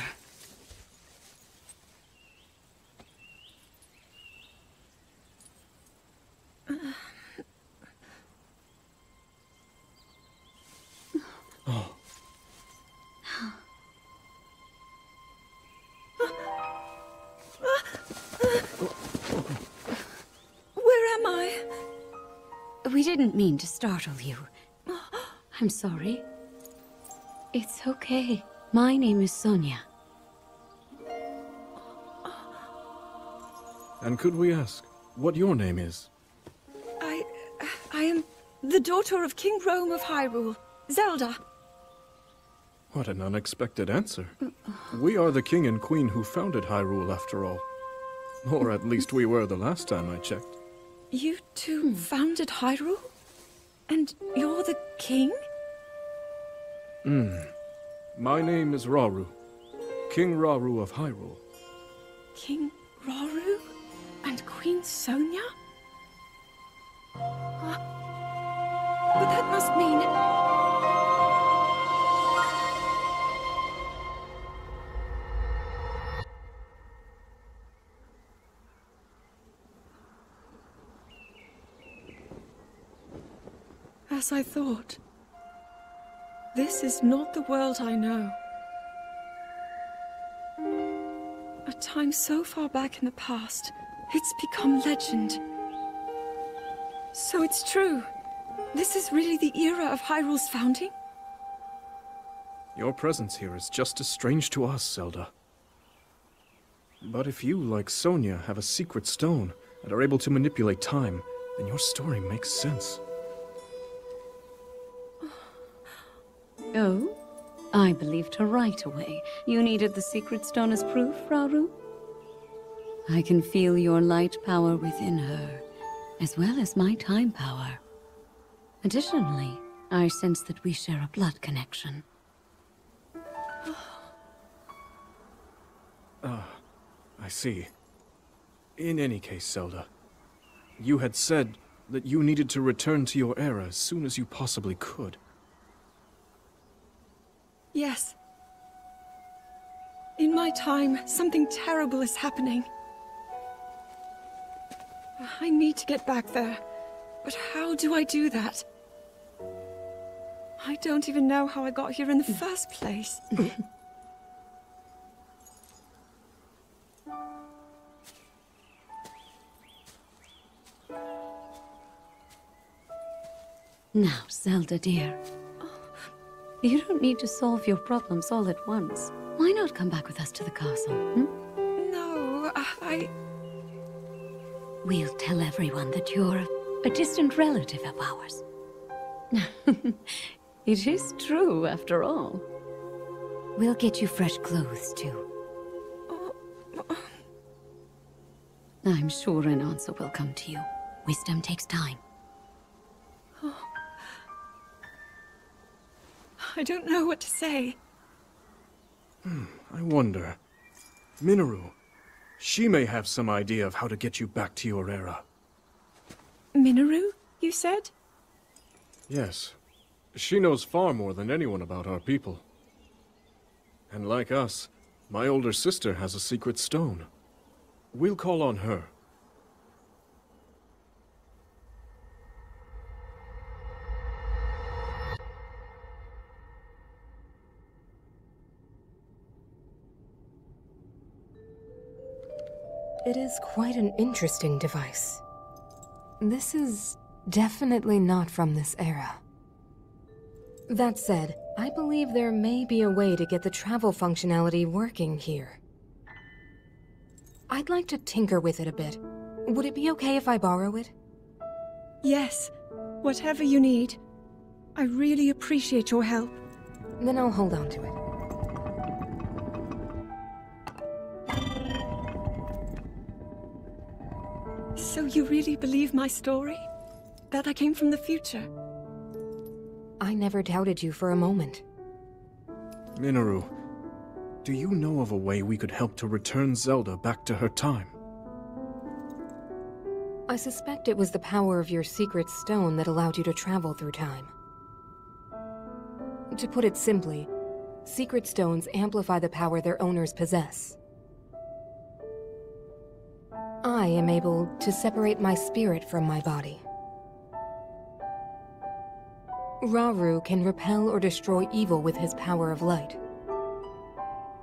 Where am I? We didn't mean to startle you. I'm sorry. It's okay. My name is Sonia. And could we ask what your name is? I am the daughter of King Rome of Hyrule, Zelda. What an unexpected answer. We are the king and queen who founded Hyrule, after all. Or at least we were the last time I checked. You two founded Hyrule? And you're the king? My name is Rauru. King Rauru of Hyrule. King Rauru? And Queen Sonia? But that must mean... As I thought. This is not the world I know. A time so far back in the past, it's become legend. So it's true. This is really the era of Hyrule's founding? Your presence here is just as strange to us, Zelda. But if you, like Sonia, have a secret stone and are able to manipulate time, then your story makes sense. Oh? I believed her right away. You needed the secret stone as proof, Rauru? I can feel your light power within her, as well as my time power. Additionally, I sense that we share a blood connection. I see. In any case, Zelda, you had said that you needed to return to your era as soon as you possibly could. Yes. In my time, something terrible is happening. I need to get back there. But how do I do that? I don't even know how I got here in the first place. Now, Zelda dear, you don't need to solve your problems all at once. Why not come back with us to the castle, No, We'll tell everyone that you're a distant relative of ours. It is true, after all. We'll get you fresh clothes, too. I'm sure an answer will come to you. Wisdom takes time. I don't know what to say. I wonder. Minoru, she may have some idea of how to get you back to your era. Minoru, you said? Yes. She knows far more than anyone about our people. And like us, my older sister has a secret stone. We'll call on her. It is quite an interesting device. This is definitely not from this era. That said, I believe there may be a way to get the travel functionality working here. I'd like to tinker with it a bit. Would it be okay if I borrow it? Yes, whatever you need. I really appreciate your help. Then I'll hold on to it. So you really believe my story? That I came from the future? I never doubted you for a moment. Minoru, do you know of a way we could help to return Zelda back to her time? I suspect it was the power of your secret stone that allowed you to travel through time. To put it simply, secret stones amplify the power their owners possess. I am able to separate my spirit from my body. Rauru can repel or destroy evil with his power of light.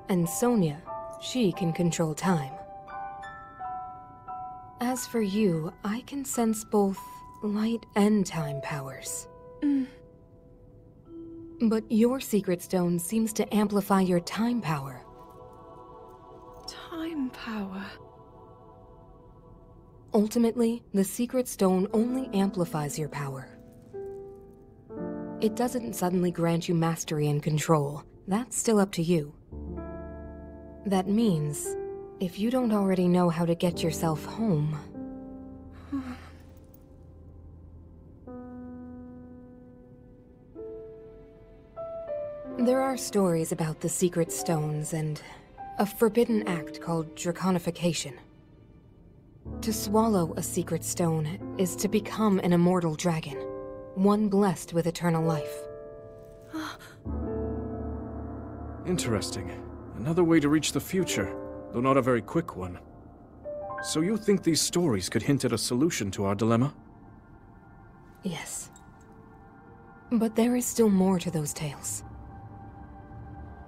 And Sonia, she can control time. As for you, I can sense both light and time powers. But your secret stone seems to amplify your time power. Time power. Ultimately, the secret stone only amplifies your power. It doesn't suddenly grant you mastery and control. That's still up to you. That means, if you don't already know how to get yourself home... There are stories about the secret stones and a forbidden act called draconification. To swallow a secret stone is to become an immortal dragon, one blessed with eternal life. Interesting. Another way to reach the future, though not a very quick one. So you think these stories could hint at a solution to our dilemma? Yes. But there is still more to those tales.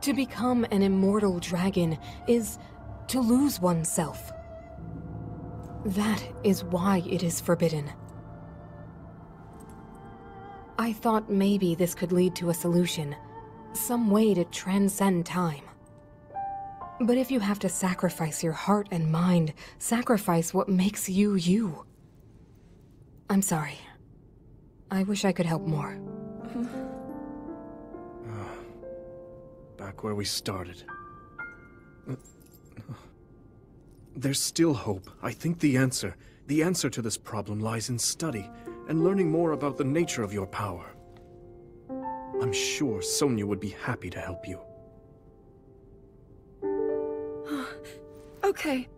To become an immortal dragon is to lose oneself. That is why it is forbidden. I thought maybe this could lead to a solution, some way to transcend time. But if you have to sacrifice your heart and mind, sacrifice what makes you you. I'm sorry. I wish I could help more. Back where we started. There's still hope. I think the answer The answer to this problem lies in study and learning more about the nature of your power. I'm sure Sonia would be happy to help you. Okay.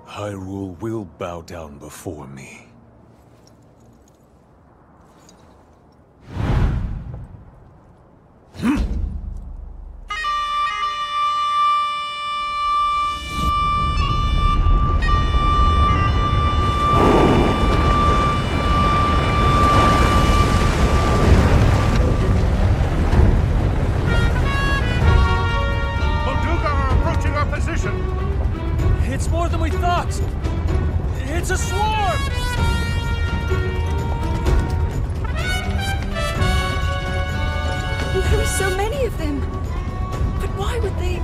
Hyrule will bow down before me. It's more than we thought! It's a swarm! There are so many of them! But why would they...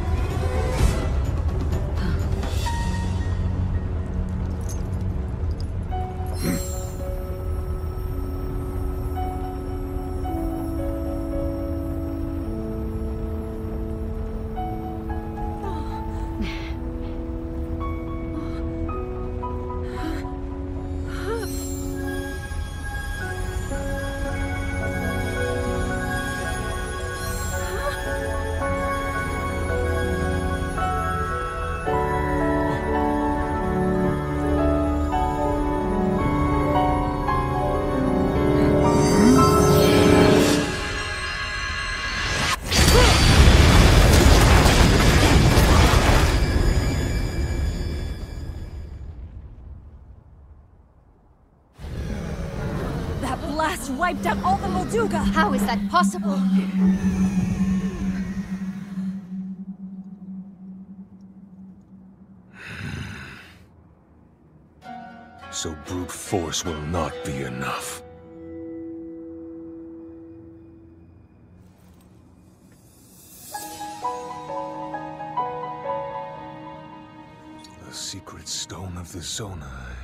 blast wiped out all the Molduga! How is that possible? So brute force will not be enough. The secret stone of the Zonai.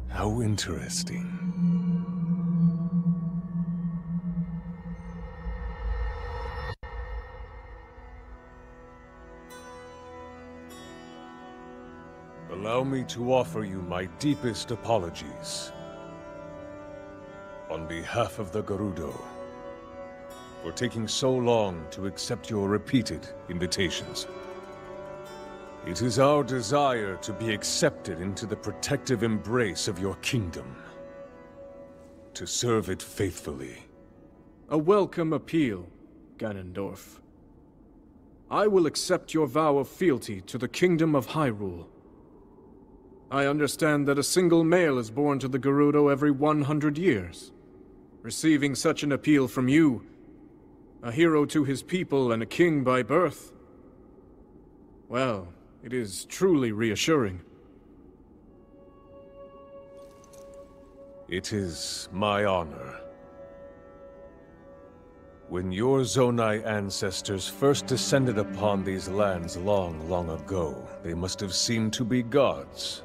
How interesting. Allow me to offer you my deepest apologies. On behalf of the Gerudo, for taking so long to accept your repeated invitations. It is our desire to be accepted into the protective embrace of your kingdom. To serve it faithfully. A welcome appeal, Ganondorf. I will accept your vow of fealty to the Kingdom of Hyrule. I understand that a single male is born to the Gerudo every 100 years. Receiving such an appeal from you, a hero to his people and a king by birth, well, it is truly reassuring. It is my honor. When your Zonai ancestors first descended upon these lands long, long ago, they must have seemed to be gods.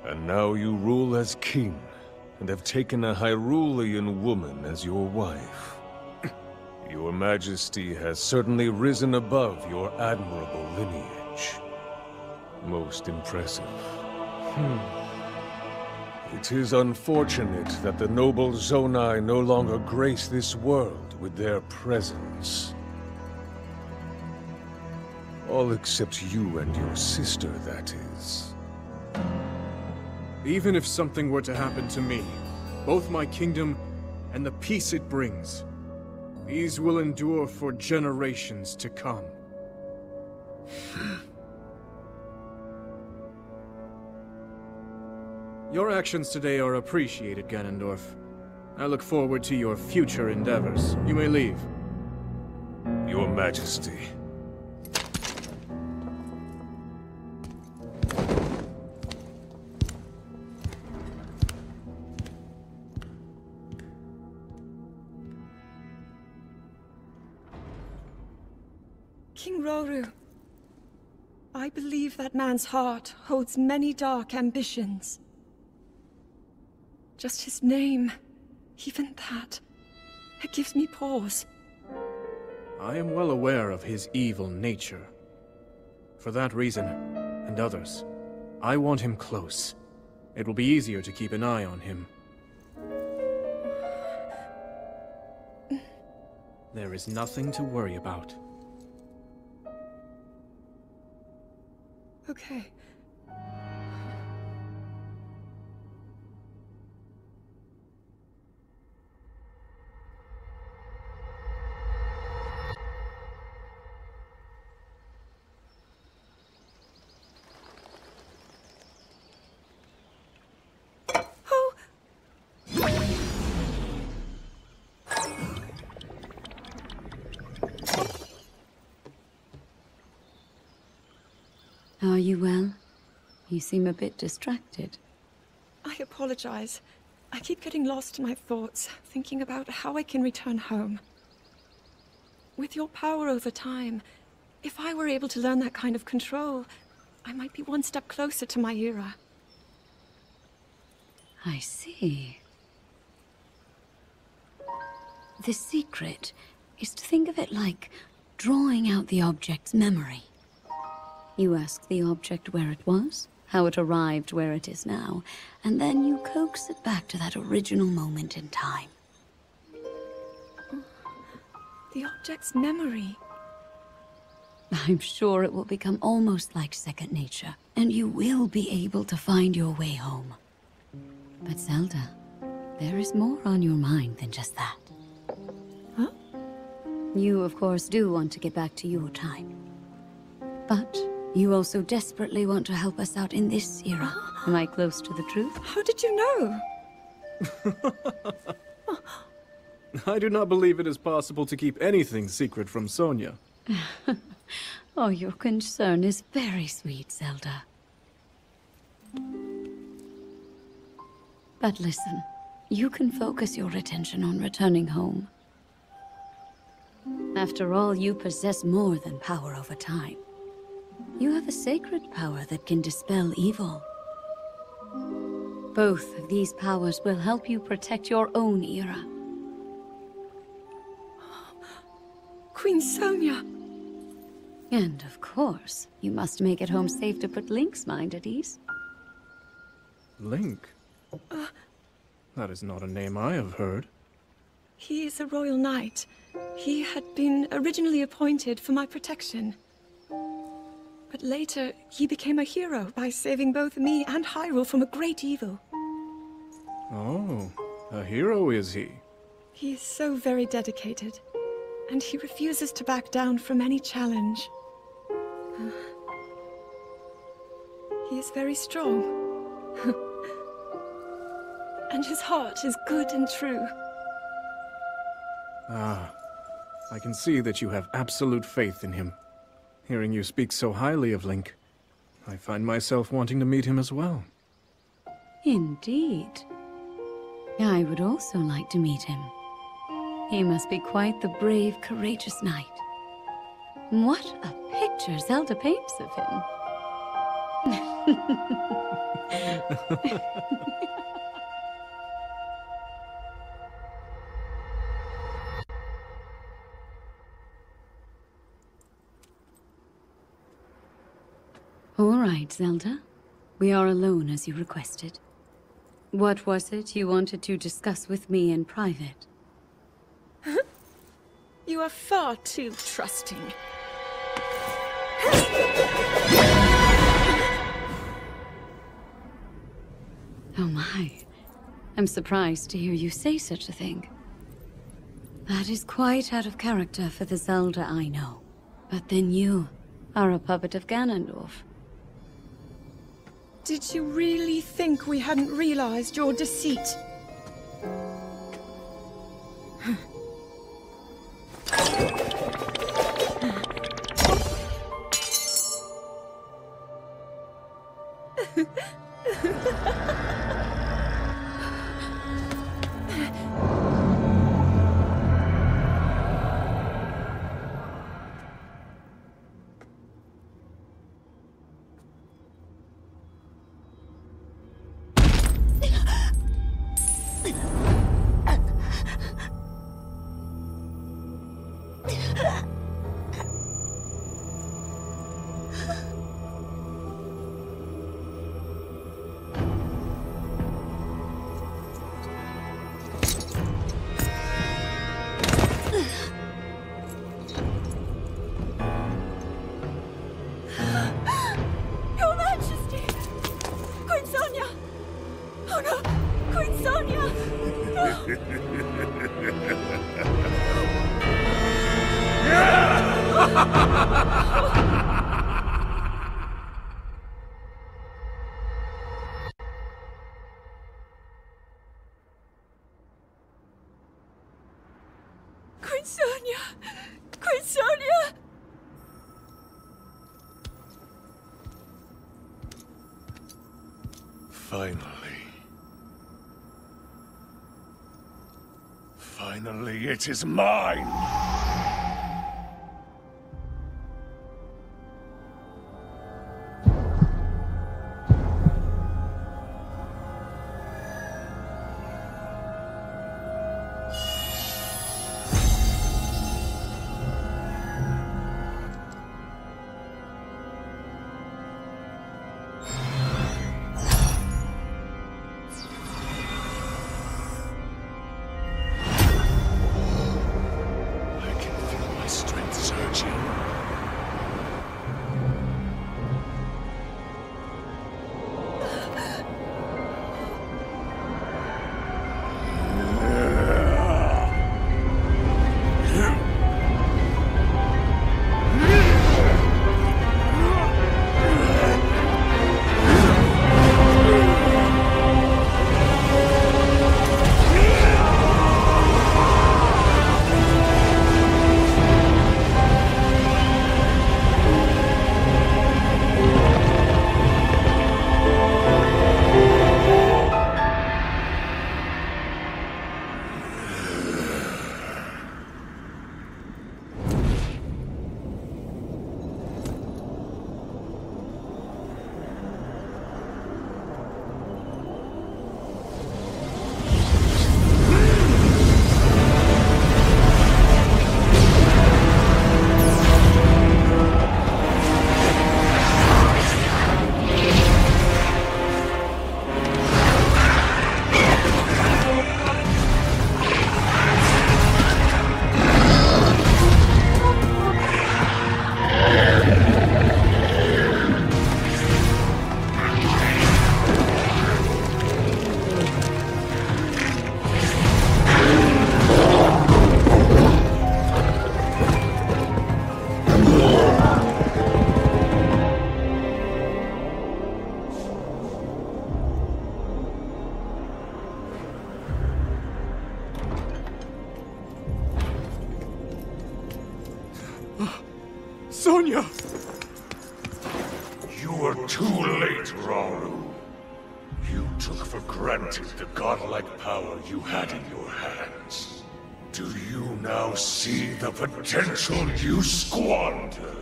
And now you rule as king, and have taken a Hyrulean woman as your wife. Your Majesty has certainly risen above your admirable lineage. Most impressive. It is unfortunate that the noble Zonai no longer grace this world with their presence. All except you and your sister, that is. Even if something were to happen to me, both my kingdom and the peace it brings, these will endure for generations to come. Your actions today are appreciated, Ganondorf. I look forward to your future endeavors. You may leave. Your Majesty. King Roru, I believe that man's heart holds many dark ambitions. Just his name, even that, it gives me pause. I am well aware of his evil nature. For that reason, and others, I want him close. It will be easier to keep an eye on him. There is nothing to worry about. Okay. Are you well? You seem a bit distracted. I apologize. I keep getting lost in my thoughts, thinking about how I can return home. With your power over time, if I were able to learn that kind of control, I might be one step closer to my era. I see. The secret is to think of it like drawing out the object's memory. You ask the object where it was, how it arrived where it is now, and then you coax it back to that original moment in time. The object's memory. I'm sure it will become almost like second nature, and you will be able to find your way home. But Zelda, there is more on your mind than just that. Huh? You, of course, do want to get back to your time. But you also desperately want to help us out in this era. Am I close to the truth? How did you know? I do not believe it is possible to keep anything secret from Sonia. Oh, your concern is very sweet, Zelda. But listen, you can focus your attention on returning home. After all, you possess more than power over time. You have a sacred power that can dispel evil. Both of these powers will help you protect your own era. Queen Sonia! And of course, you must make it home safe to put Link's mind at ease. Link? That is not a name I have heard. He is a royal knight. He had been originally appointed for my protection. But later, he became a hero by saving both me and Hyrule from a great evil. Oh, a hero is he? He is so very dedicated, and he refuses to back down from any challenge. He is very strong. And his heart is good and true. Ah, I can see that you have absolute faith in him. Hearing you speak so highly of Link, I find myself wanting to meet him as well. Indeed. I would also like to meet him. He must be quite the brave, courageous knight. What a picture Zelda paints of him. All right, Zelda. We are alone as you requested. What was it you wanted to discuss with me in private? You are far too trusting. Oh my. I'm surprised to hear you say such a thing. That is quite out of character for the Zelda I know. But then you are a puppet of Ganondorf. Did you really think we hadn't realized your deceit? Queen Sonia! Queen Sonia! Finally, it is mine! Sonia! You were too late, Rauru. You took for granted the godlike power you had in your hands. Do you now see the potential you squandered?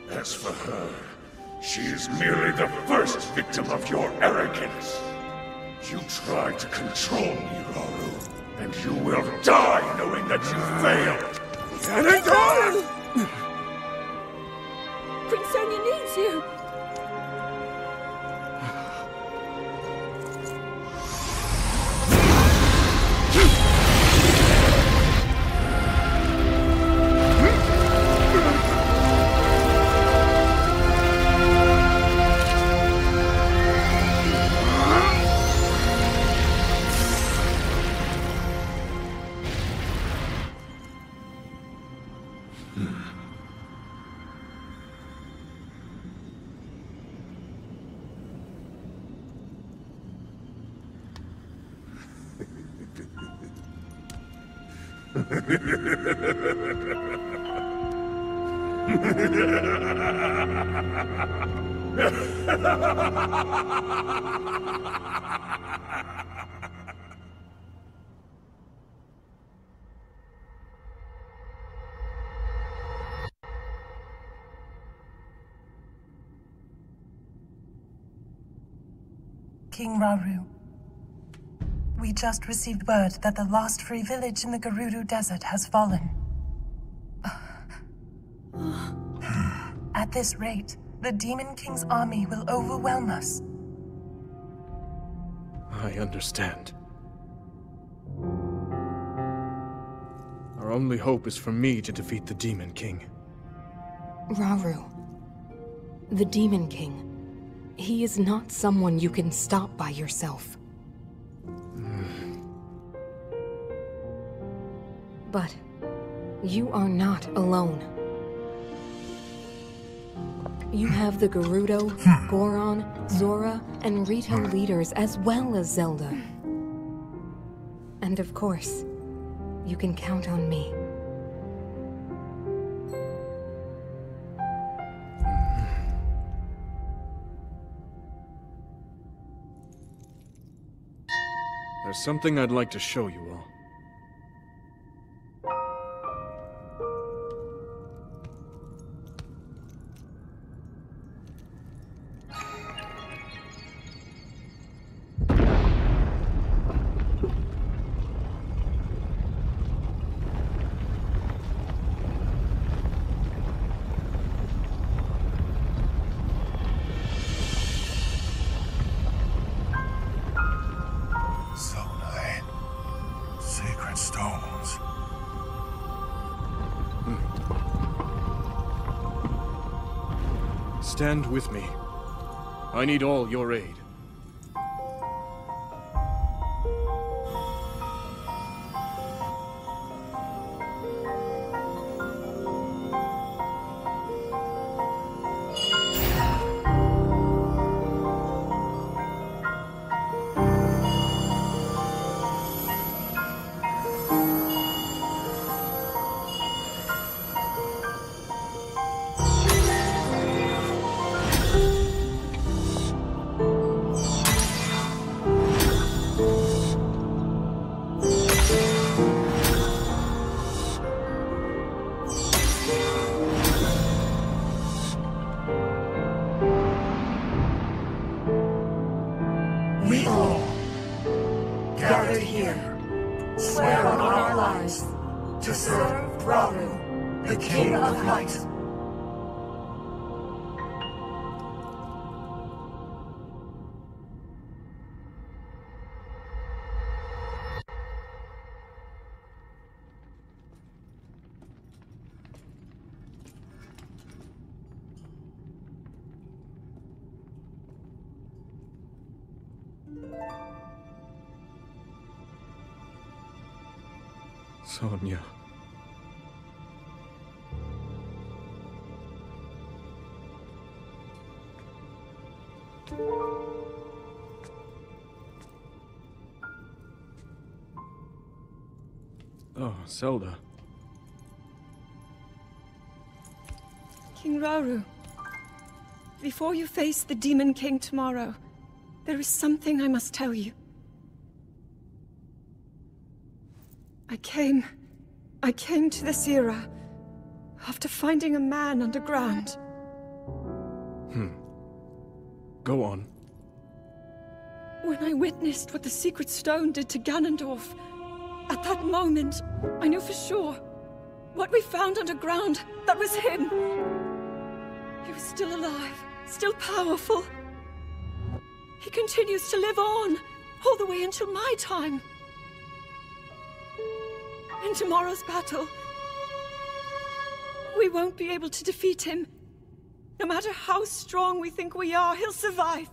As for her, she is merely the first victim of your arrogance. You tried to control me, Rauru, and you will die knowing that you failed. Cannonball! Queen Sonia needs you! King Rauru, we just received word that the lost free village in the Gerudo Desert has fallen. At this rate, the Demon King's army will overwhelm us. I understand. Our only hope is for me to defeat the Demon King. Rauru, the Demon King, he is not someone you can stop by yourself. But you are not alone. You have the Gerudo, Goron, Zora, and Rito leaders as well as Zelda. And of course, you can count on me. There's something I'd like to show you all. Stand with me. I need all your aid. We all, gathered here, swear on our lives to serve Rauru, the King of Light. Sonia. Oh, Zelda. King Rauru, before you face the Demon King tomorrow, there is something I must tell you. I came to this era after finding a man underground. Go on. When I witnessed what the Secret Stone did to Ganondorf, at that moment, I knew for sure what we found underground, that was him. He was still alive, still powerful. He continues to live on, all the way until my time. In tomorrow's battle, we won't be able to defeat him. No matter how strong we think we are, he'll survive.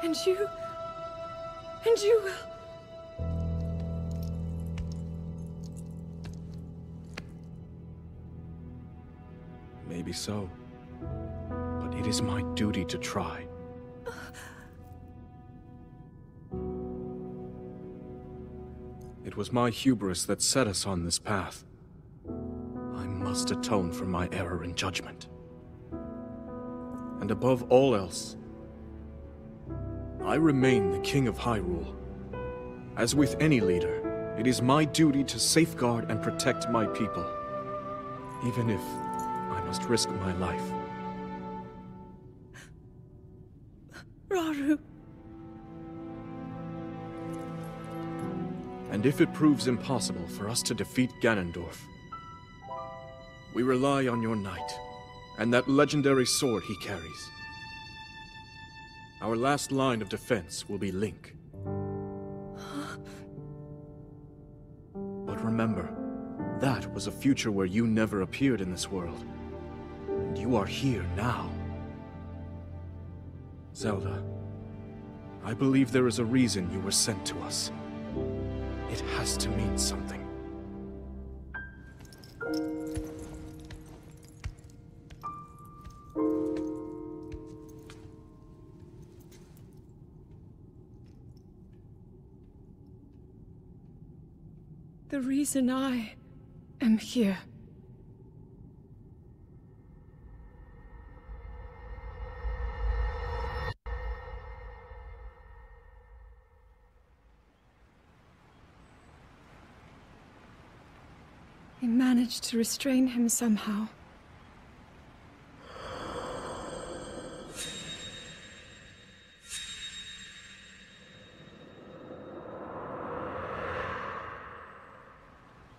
And you will. Maybe so. But it is my duty to try. It was my hubris that set us on this path. I must atone for my error in judgment. And above all else, I remain the King of Hyrule. As with any leader, it is my duty to safeguard and protect my people, even if I must risk my life. Rauru. And if it proves impossible for us to defeat Ganondorf, we rely on your knight, and that legendary sword he carries. Our last line of defense will be Link. But remember, that was a future where you never appeared in this world. And you are here now. Zelda, I believe there is a reason you were sent to us. It has to mean something. The reason I am here. I managed to restrain him somehow.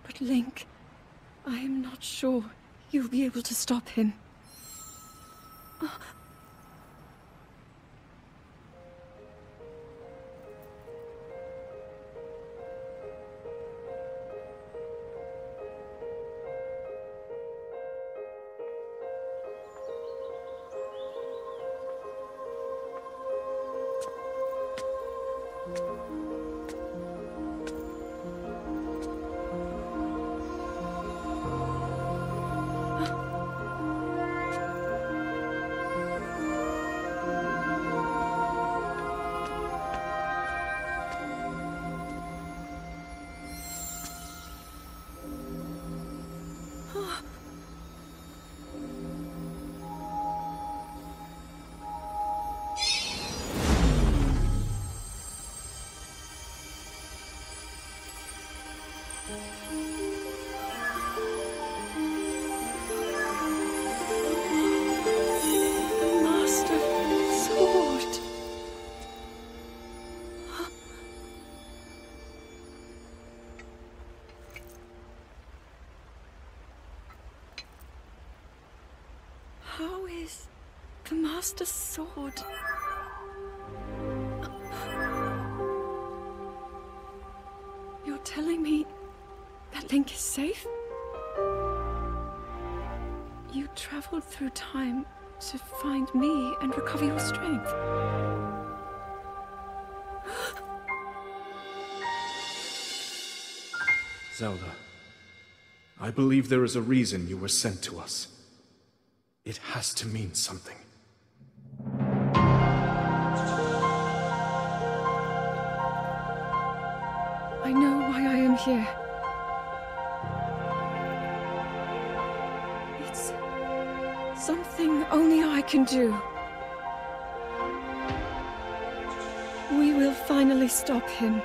But Link, I am not sure you'll be able to stop him. How is the Master Sword? You're telling me that Link is safe? You traveled through time to find me and recover your strength. Zelda, I believe there is a reason you were sent to us. It has to mean something. I know why I am here. It's something only I can do. We will finally stop him.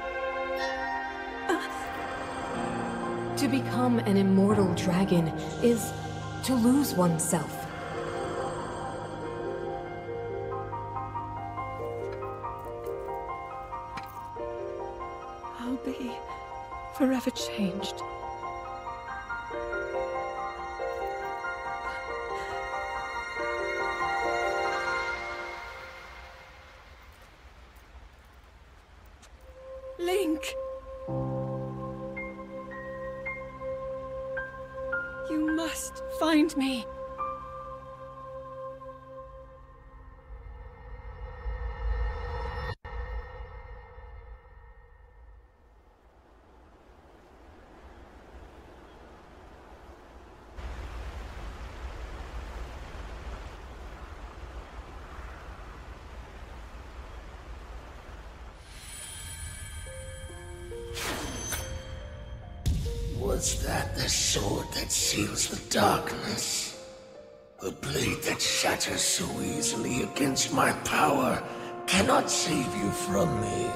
To become an immortal dragon is to lose oneself. I'll be forever changed. Link! You must find me. Was that the sword that seals the darkness? The blade that shatters so easily against my power cannot save you from me.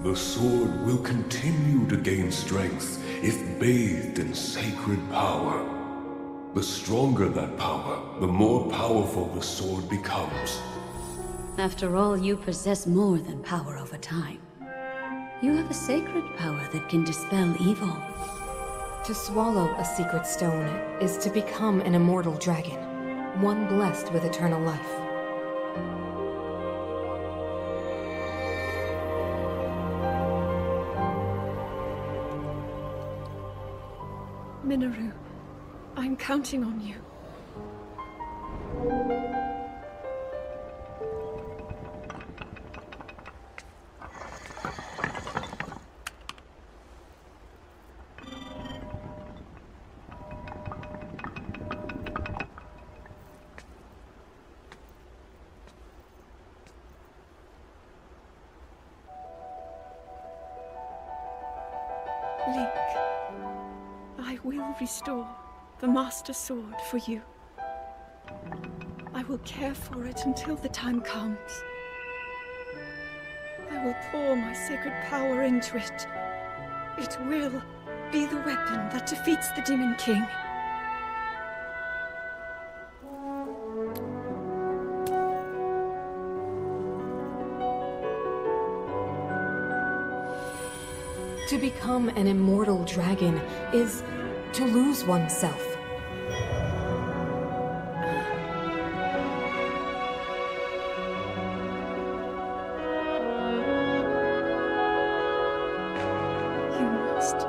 The sword will continue to gain strength if bathed in sacred power. The stronger that power, the more powerful the sword becomes. After all, you possess more than power over time. You have a sacred power that can dispel evil. To swallow a secret stone is to become an immortal dragon, one blessed with eternal life. Minoru, I'm counting on you. restore the Master Sword for you. I will care for it until the time comes. I will pour my sacred power into it. It will be the weapon that defeats the Demon King. To become an immortal dragon is to lose oneself. You must.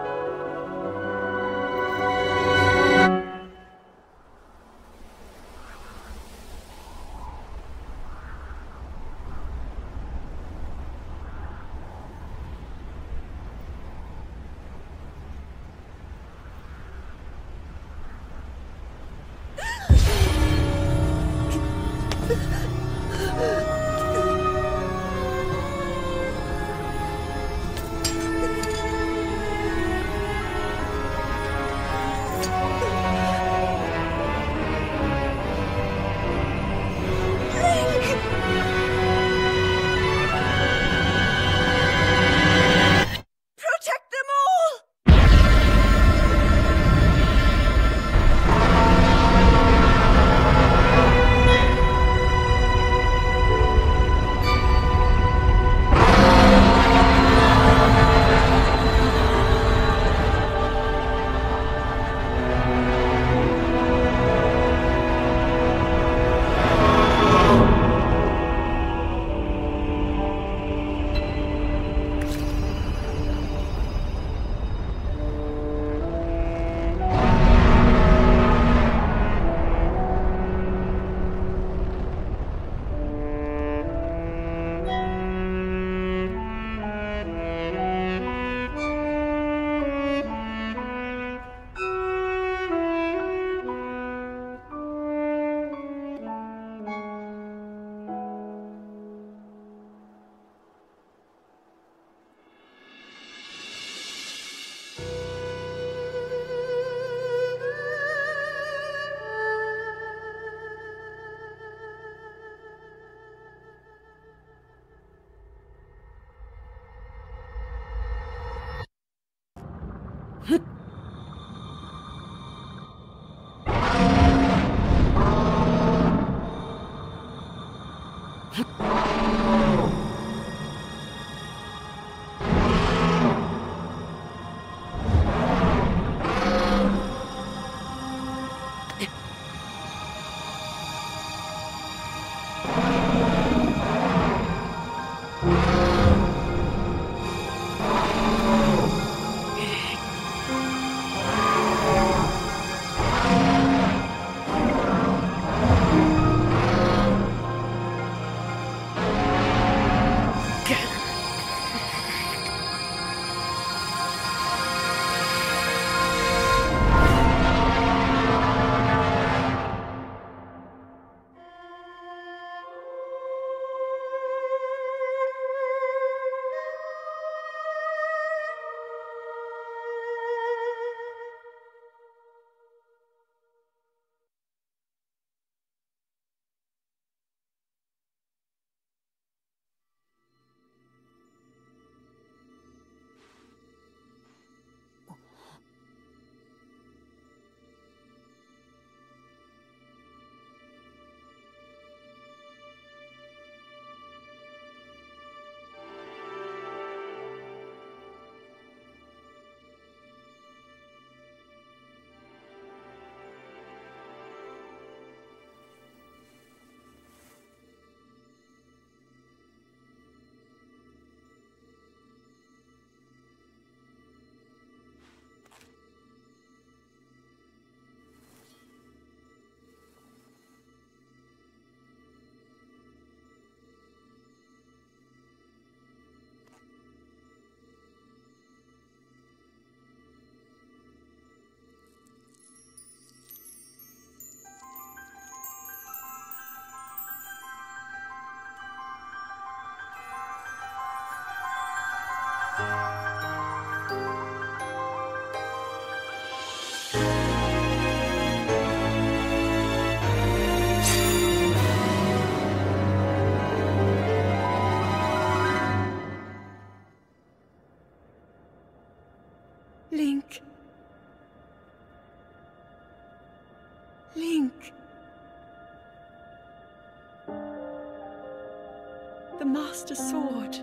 The Master Sword.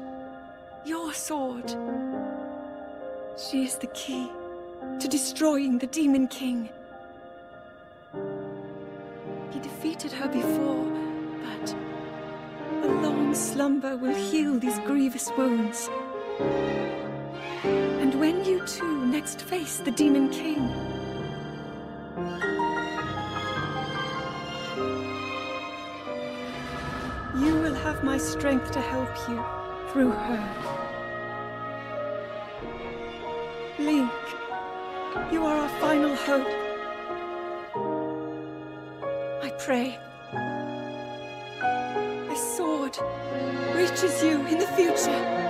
Your sword. She is the key to destroying the Demon King. He defeated her before, but a long slumber will heal these grievous wounds. And when you two next face the Demon King, you will have my strength to help you through her. Link, you are our final hope. I pray this sword reaches you in the future.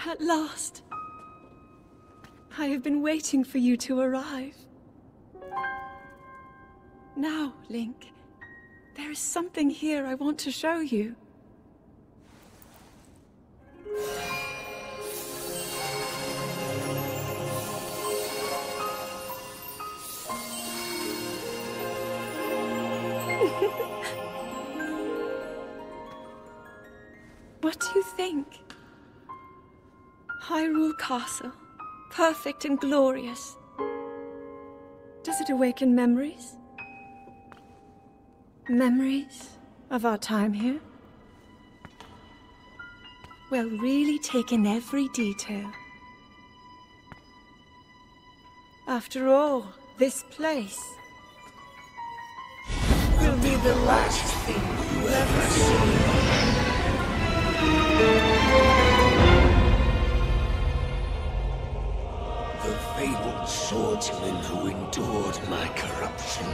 At last. I have been waiting for you to arrive. Now, Link, there is something here I want to show you. What do you think? Hyrule Castle, perfect and glorious. Does it awaken memories? Memories of our time here? Well, really take in every detail. After all, this place will be the last thing you ever see. The fabled swordsman who endured my corruption,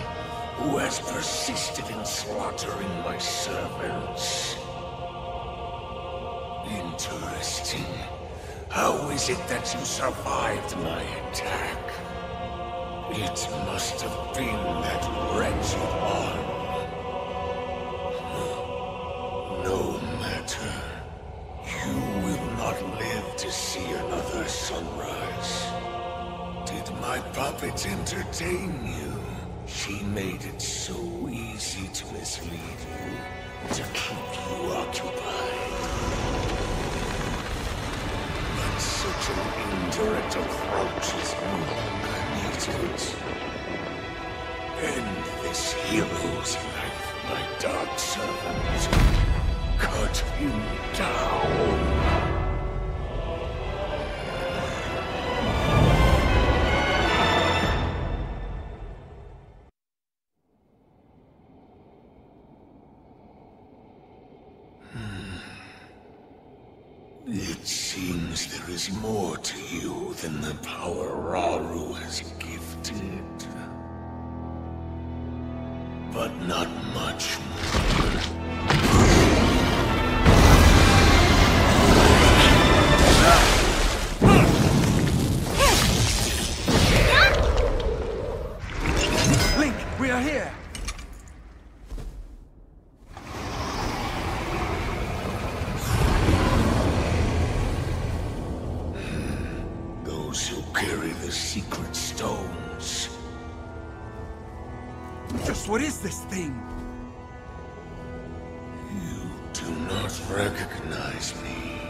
who has persisted in slaughtering my servants. Interesting. How is it that you survived my attack? It must have been that wretched arm. No matter. You will not live to see another sunrise. Did my puppet entertain you? She made it so easy to mislead you, to keep you occupied. But such an indirect approach is no longer needed. End this hero's life, my dark servant. Cut him down. It seems there is more to you than the power Rauru has gifted. But not much more. Link, we are here! Those who carry the secret stones. Just what is this thing? You do not recognize me.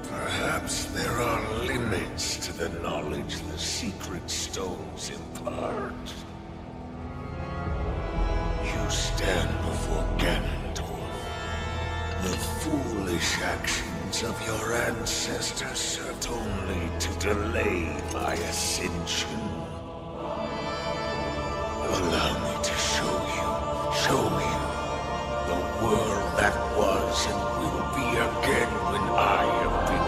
Perhaps there are limits to the knowledge the secret stones impart. You stand before Ganondorf. The foolish actions of your ancestors served only to delay my ascension. Allow me to show you the world that was and will be again when I have been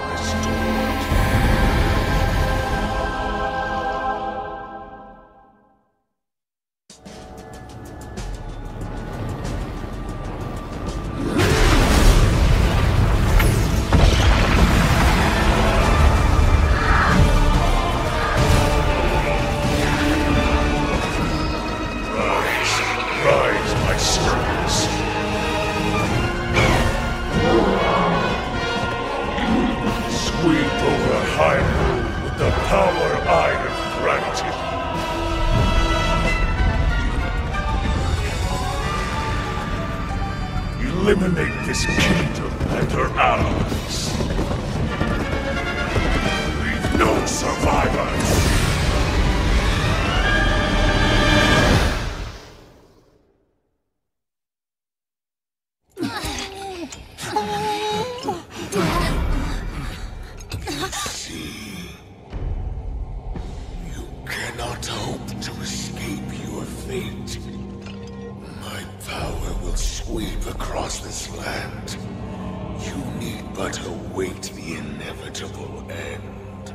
eliminate this kingdom and her allies. Leave no survivors! Across this land, you need but await the inevitable end.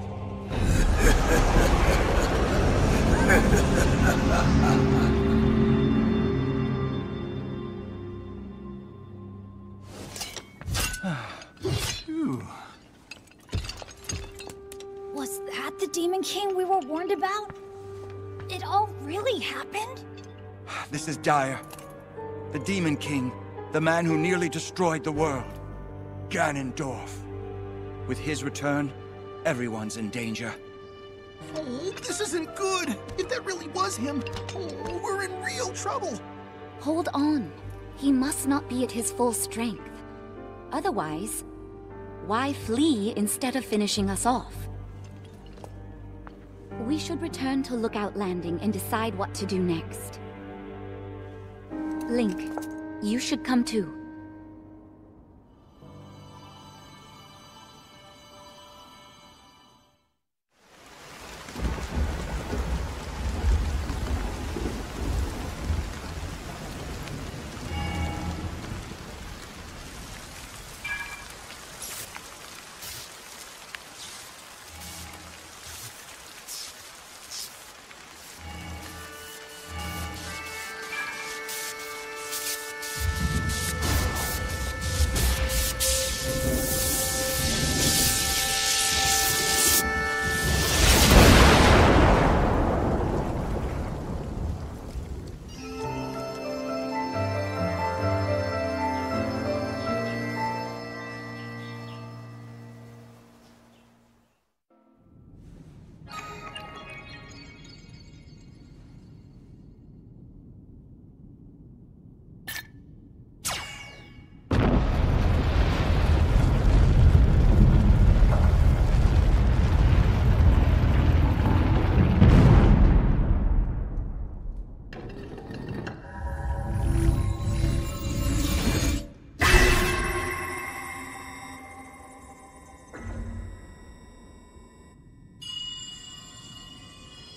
Was that the Demon King we were warned about? It all really happened? This is dire. The Demon King, the man who nearly destroyed the world. Ganondorf. With his return, everyone's in danger. Oh, this isn't good. If that really was him, oh, we're in real trouble. Hold on. He must not be at his full strength. Otherwise, why flee instead of finishing us off? We should return to Lookout Landing and decide what to do next. Link, you should come too.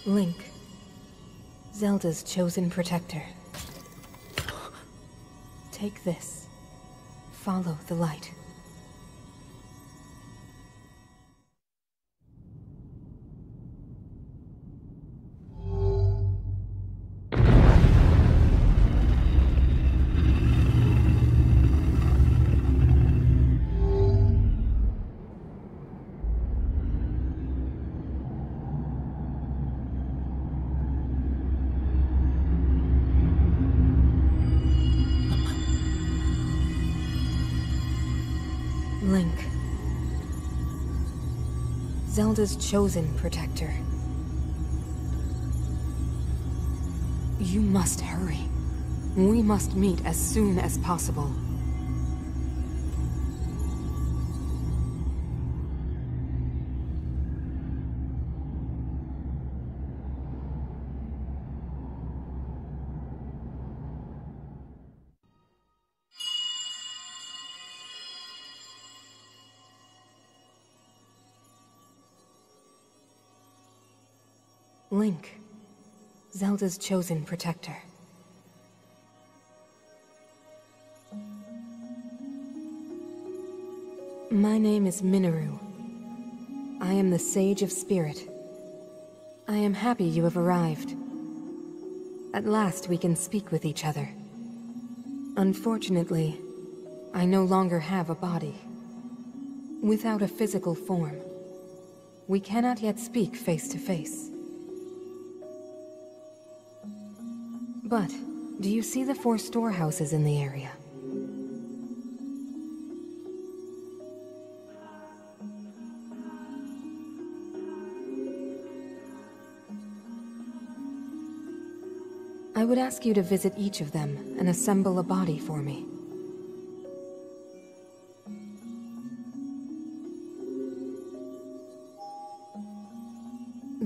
Link, Zelda's chosen protector. Take this. Follow the light. Link. Zelda's chosen protector. You must hurry. We must meet as soon as possible. Link, Zelda's chosen protector. My name is Minoru. I am the Sage of Spirit. I am happy you have arrived. At last we can speak with each other. Unfortunately, I no longer have a body. Without a physical form, we cannot yet speak face to face. But, do you see the 4 storehouses in the area? I would ask you to visit each of them and assemble a body for me.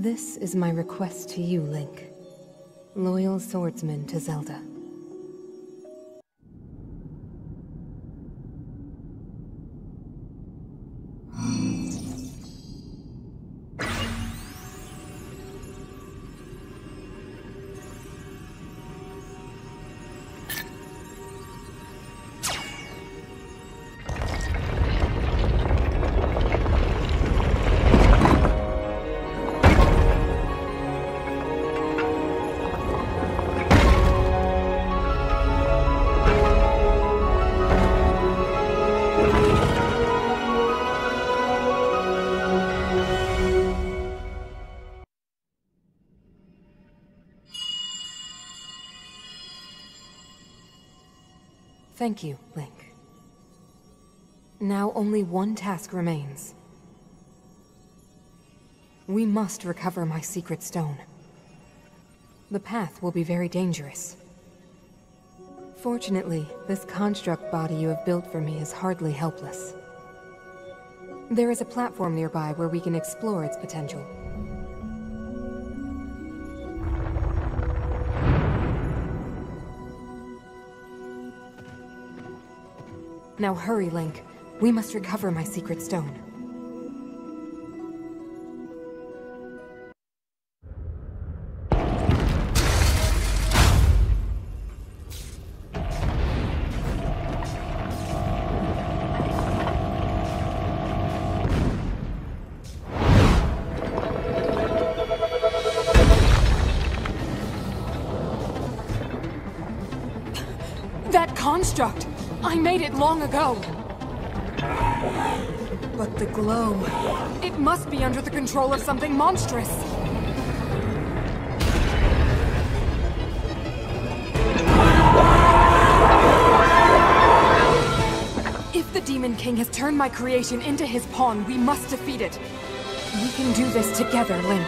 This is my request to you, Link. Loyal swordsman to Zelda. Thank you, Link. Now only one task remains. We must recover my secret stone. The path will be very dangerous. Fortunately, this construct body you have built for me is hardly helpless. There is a platform nearby where we can explore its potential. Now hurry, Link. We must recover my secret stone. That construct! I made it long ago! But the glow... It must be under the control of something monstrous! If the Demon King has turned my creation into his pawn, we must defeat it. We can do this together, Link.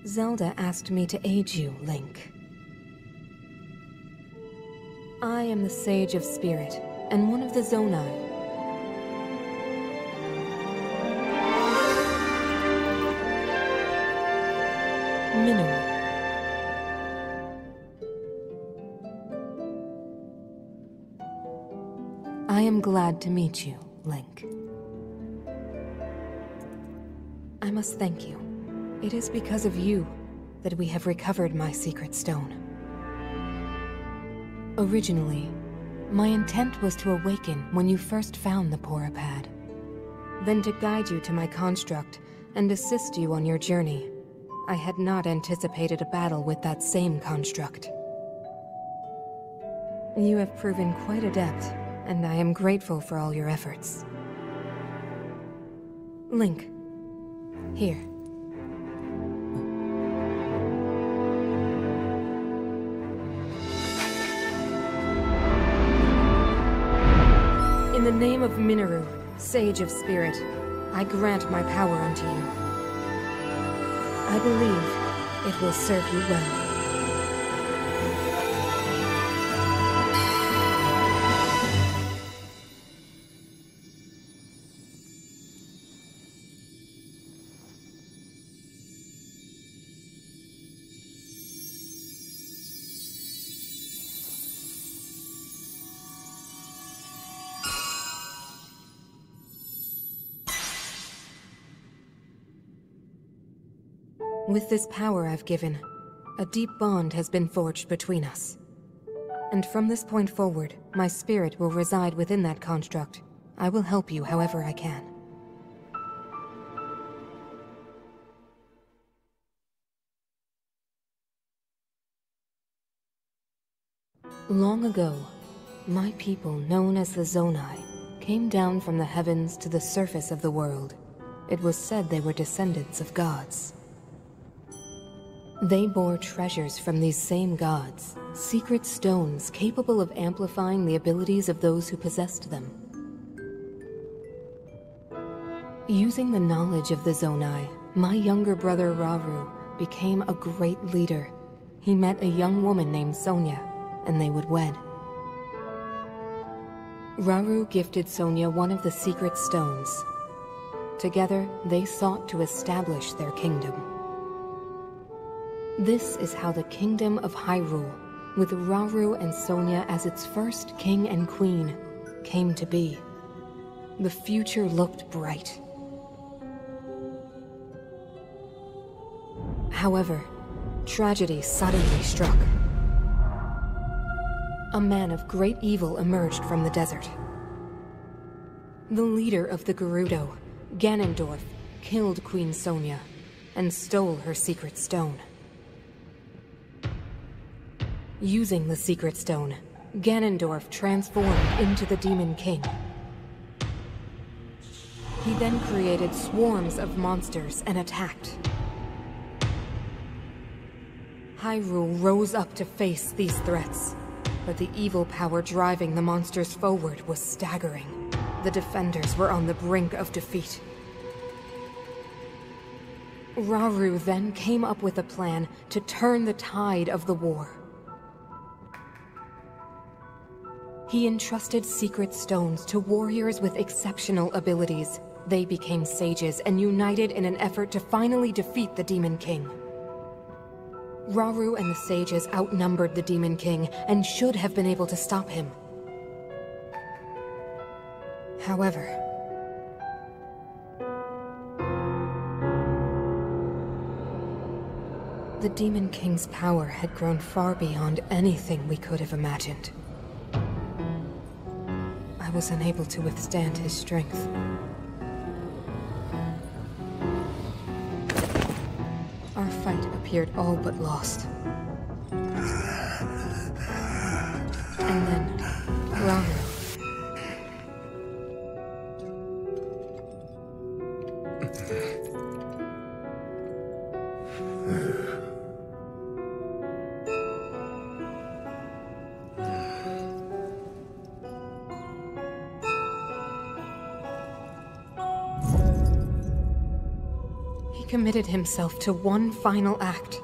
Zelda asked me to aid you, Link. I am the Sage of Spirit, and one of the Zonai. Mineral. I am glad to meet you, Link. I must thank you. It is because of you that we have recovered my secret stone. Originally, my intent was to awaken when you first found the Porapad. Then to guide you to my construct and assist you on your journey. I had not anticipated a battle with that same construct. You have proven quite adept, and I am grateful for all your efforts. Link, here. In the name of Minoru, Sage of Spirit, I grant my power unto you. I believe it will serve you well. With this power I've given, a deep bond has been forged between us. And from this point forward, my spirit will reside within that construct. I will help you however I can. Long ago, my people, known as the Zonai, came down from the heavens to the surface of the world. It was said they were descendants of gods. They bore treasures from these same gods, secret stones capable of amplifying the abilities of those who possessed them. Using the knowledge of the Zonai, my younger brother Rauru became a great leader. He met a young woman named Sonia, and they would wed. Rauru gifted Sonia one of the secret stones. Together, they sought to establish their kingdom. This is how the Kingdom of Hyrule, with Rauru and Sonia as its first king and queen, came to be. The future looked bright. However, tragedy suddenly struck. A man of great evil emerged from the desert. The leader of the Gerudo, Ganondorf, killed Queen Sonia and stole her secret stone. Using the secret stone, Ganondorf transformed into the Demon King. He then created swarms of monsters and attacked. Hyrule rose up to face these threats, but the evil power driving the monsters forward was staggering. The defenders were on the brink of defeat. Rauru then came up with a plan to turn the tide of the war. He entrusted secret stones to warriors with exceptional abilities. They became sages and united in an effort to finally defeat the Demon King. Rauru and the sages outnumbered the Demon King and should have been able to stop him. However, the Demon King's power had grown far beyond anything we could have imagined. I was unable to withstand his strength. Our fight appeared all but lost. And then, Rauru. Committed himself to one final act.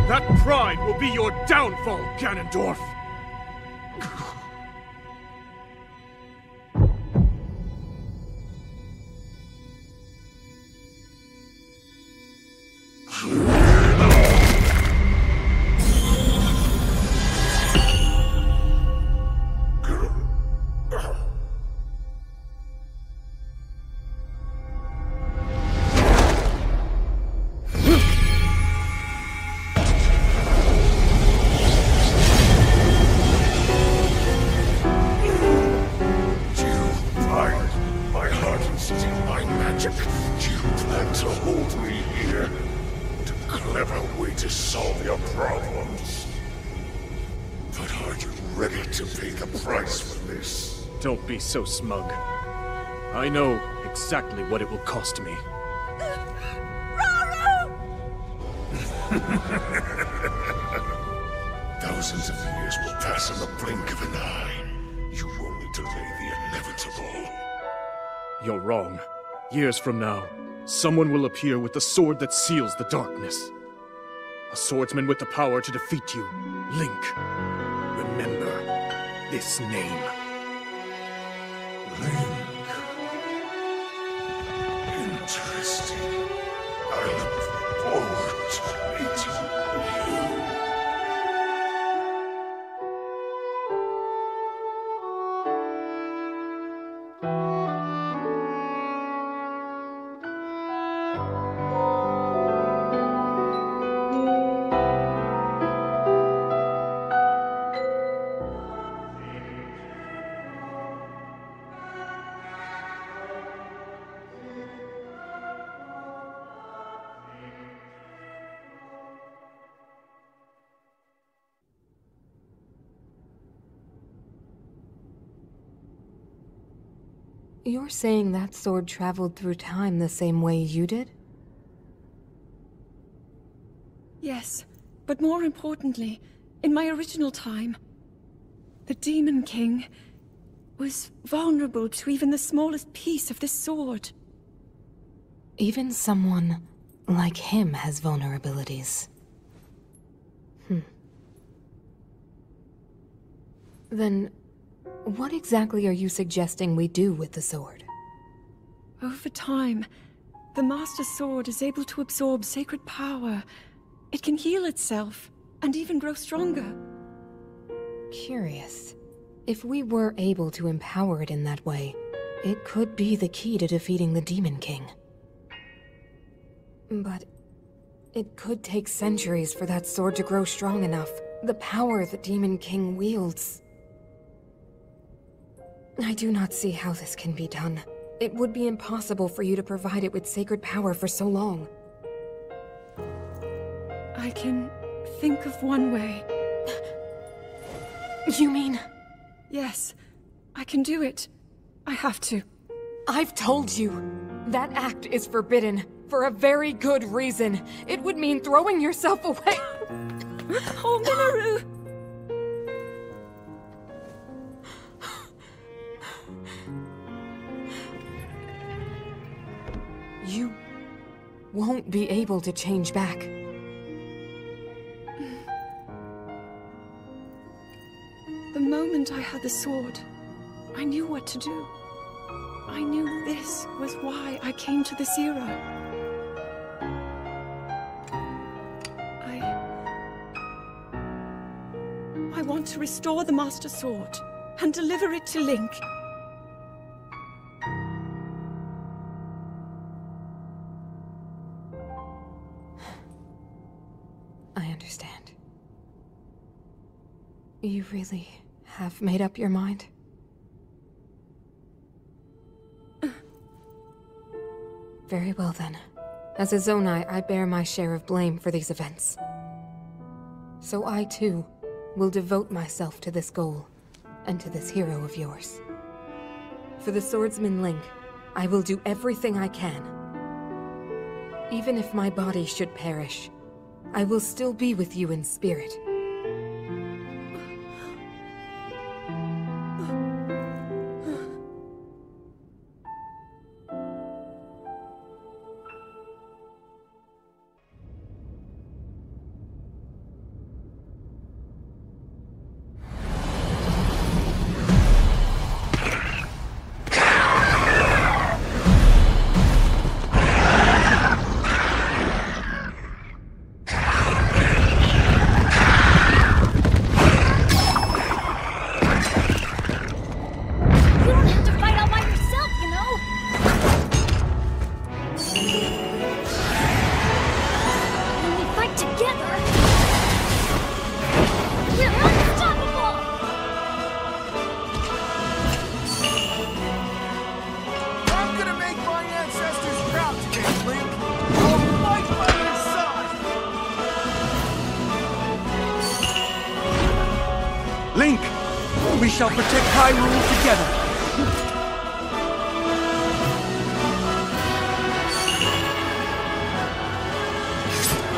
That pride will be your downfall, Ganondorf! Are you ready to pay the price for this? Don't be so smug. I know exactly what it will cost me. Thousands of years will pass in the blink of an eye. You only delay the inevitable. You're wrong. Years from now, someone will appear with the sword that seals the darkness. A swordsman with the power to defeat you, Link. Remember this name. Link. Interesting. I look forward to meeting you. You're saying that sword traveled through time the same way you did? Yes, but more importantly, in my original time, the Demon King was vulnerable to even the smallest piece of this sword. Even someone like him has vulnerabilities. Then, what exactly are you suggesting we do with the sword? Over time, the Master Sword is able to absorb sacred power. It can heal itself, and even grow stronger. Curious. If we were able to empower it in that way, it could be the key to defeating the Demon King. But it could take centuries for that sword to grow strong enough. The power the Demon King wields. I do not see how this can be done. It would be impossible for you to provide it with sacred power for so long. I can think of one way. You mean? Yes, I can do it. I have to. I've told you. That act is forbidden, for a very good reason. It would mean throwing yourself away. Oh, Minoru! You won't be able to change back. The moment I had the sword, I knew what to do. I knew this was why I came to this era. I want to restore the Master Sword and deliver it to Link. I understand. You really have made up your mind? Very well then. As a Zonai, I bear my share of blame for these events. So I too will devote myself to this goal, and to this hero of yours. For the swordsman Link, I will do everything I can. Even if my body should perish, I will still be with you in spirit. Link, we shall protect Hyrule together.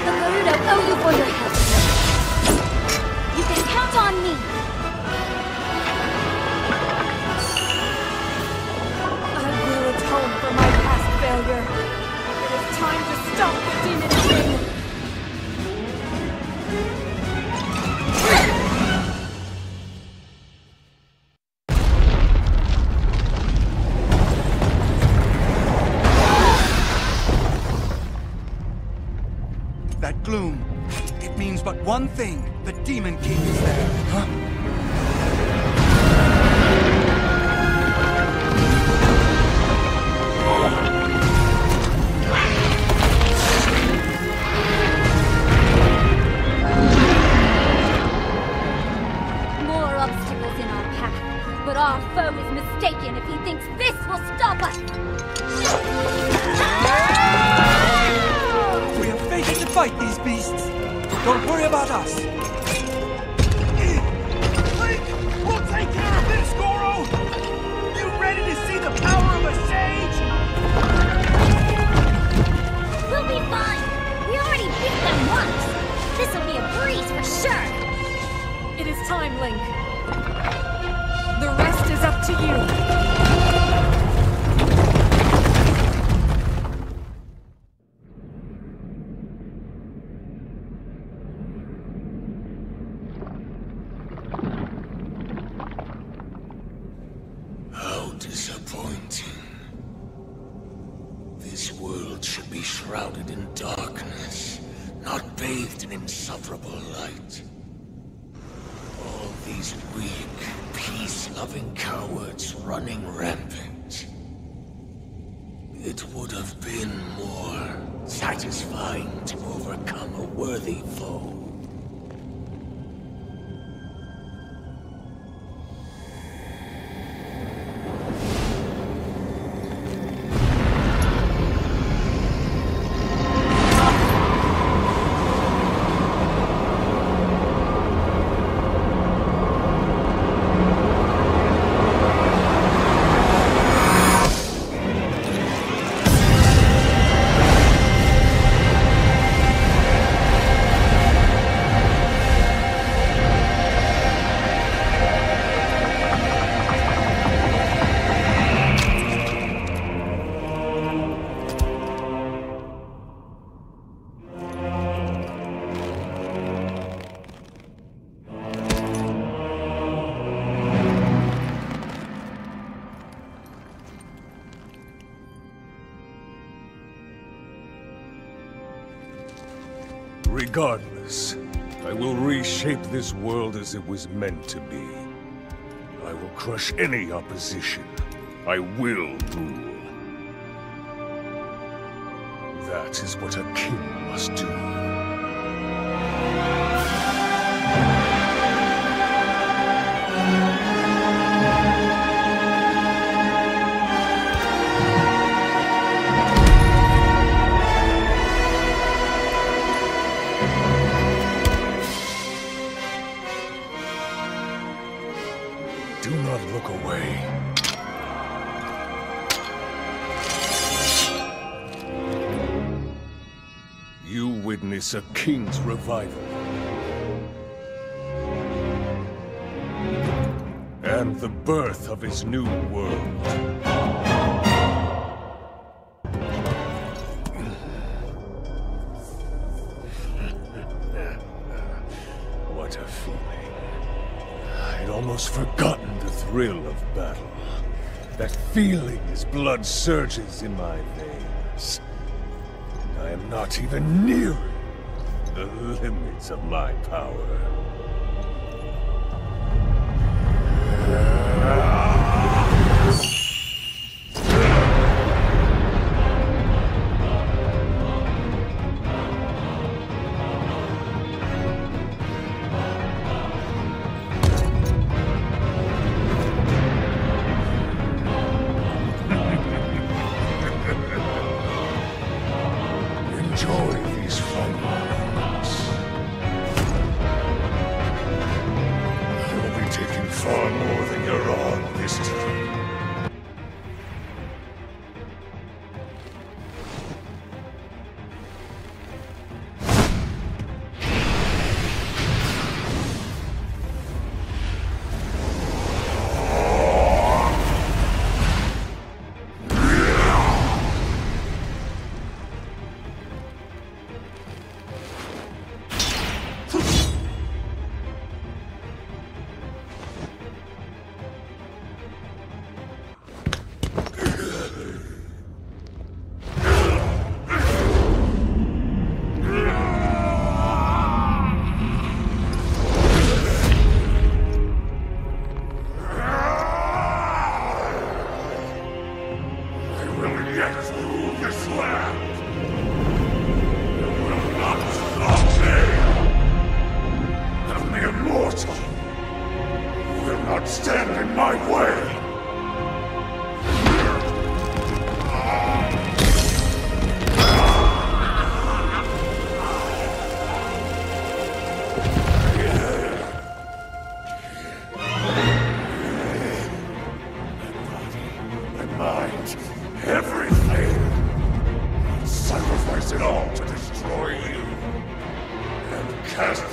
The Gerudo owe you for your help. You can count on me. I will atone for my past failure. It is time to stop the Demon King. That gloom, it means but one thing. The Demon King is there. Huh? More obstacles in our path, but our foe is mistaken if he thinks this will stop us. We have fated to fight these beasts. Don't worry about us. Link, we'll take care of this, Goro! You ready to see the power of a sage? We'll be fine. We already beat them once. This'll be a breeze for sure. It is time, Link. The rest is up to you. How disappointing. This world should be shrouded in darkness, not bathed in insufferable light. All these weak, peace-loving cowards running rampant. It would have been more satisfying to overcome a worthy foe. Regardless, I will reshape this world as it was meant to be. I will crush any opposition. I will rule. That is what a king must do. Do not look away. You witness a king's revival. And the birth of his new world. What a feeling. I'd almost forgotten the thrill of battle. That feeling as blood surges in my veins. I am not even nearing the limits of my power. Enjoy these fun moments. far more than you're on this time.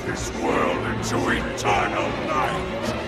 This world into eternal night!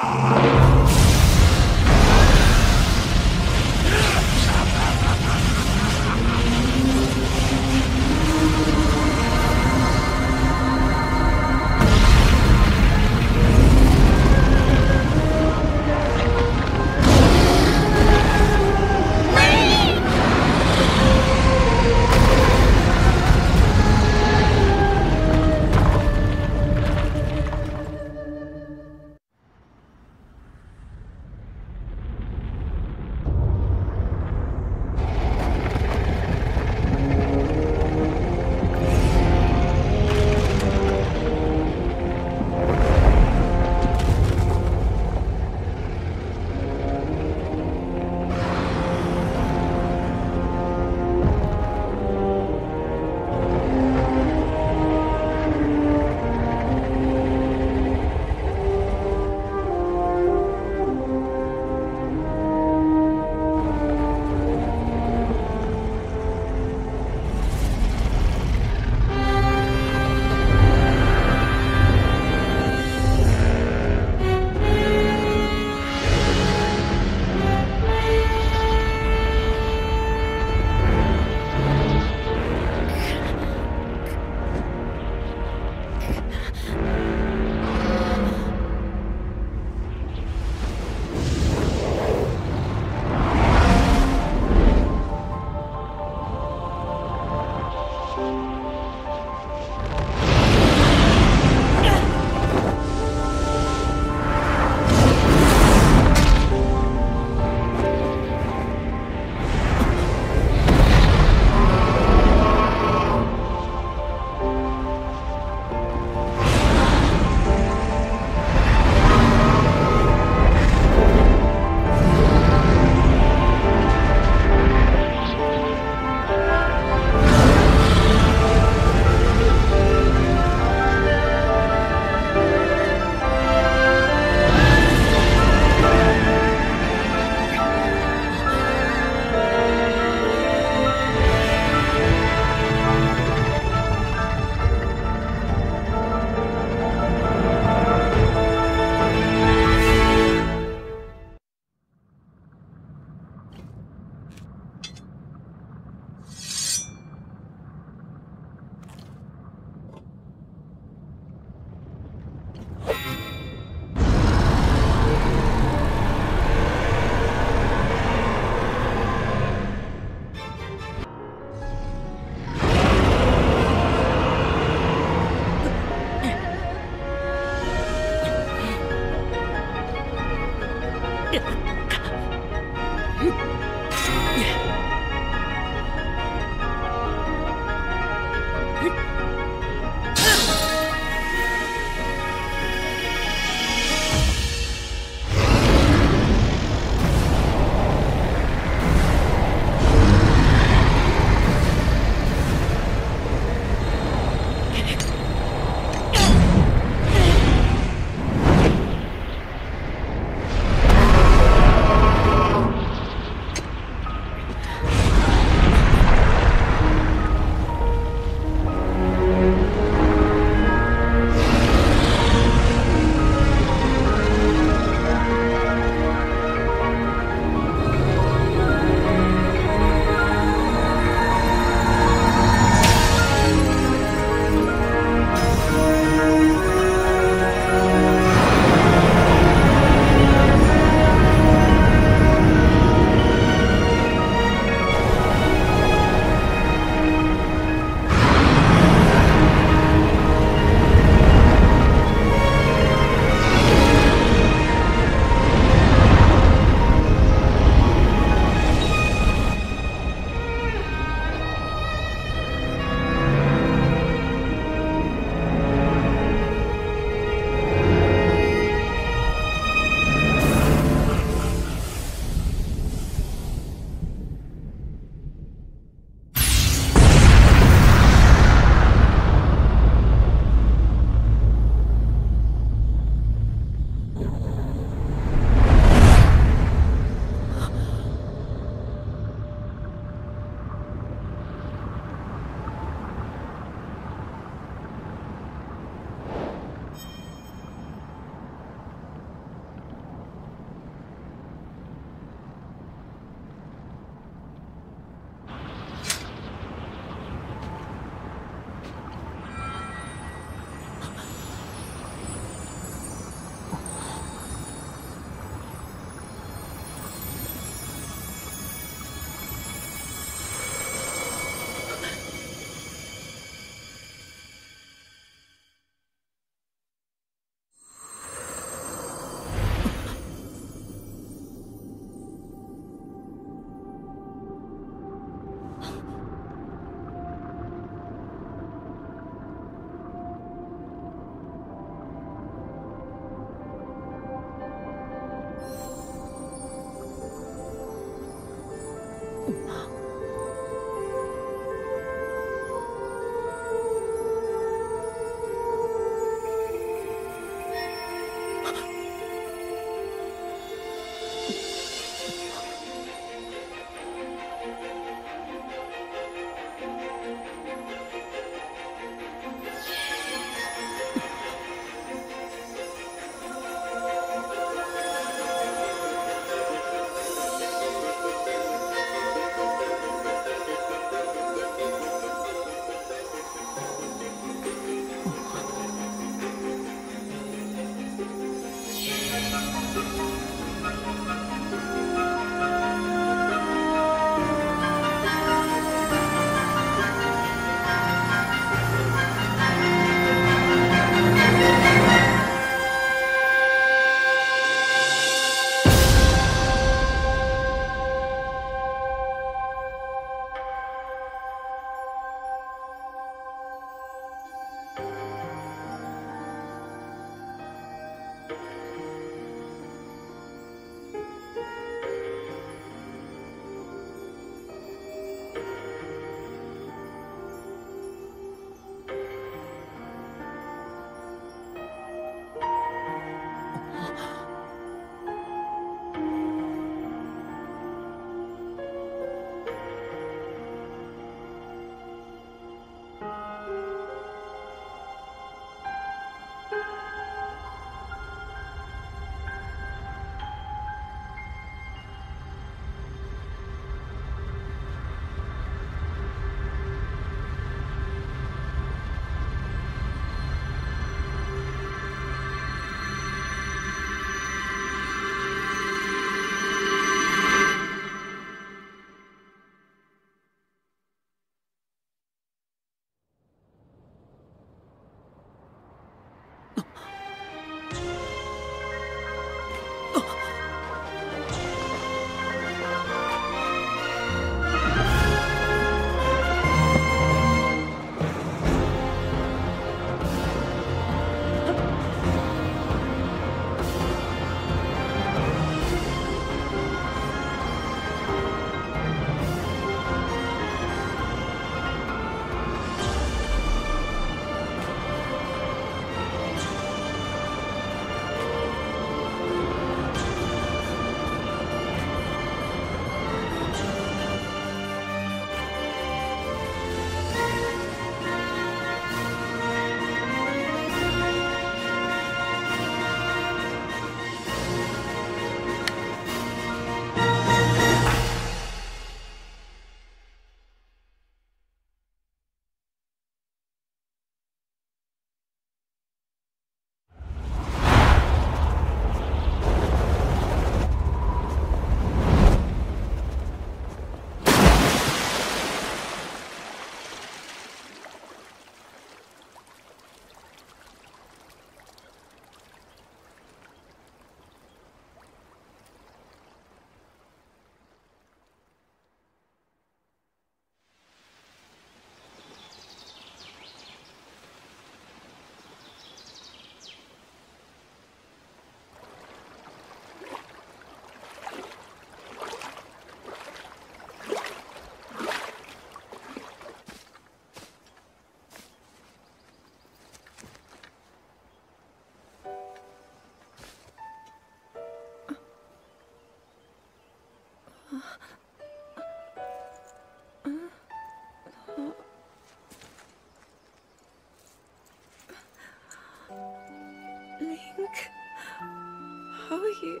you.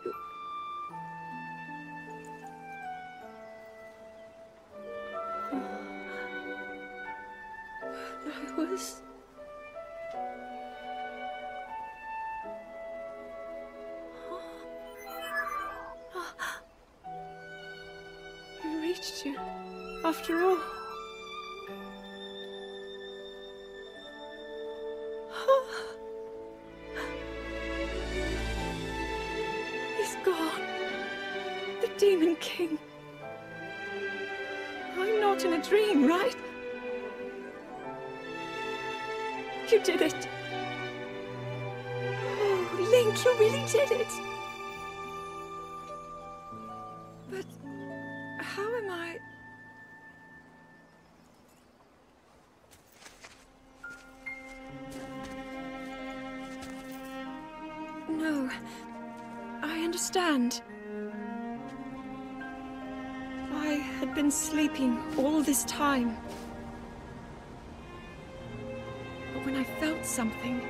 I was... I reached you, after all. He's gone. The Demon King. I'm not in a dream, right? You did it. Oh, Link, you really did it. But how am I... No, I understand. I had been sleeping all this time. But when I felt something,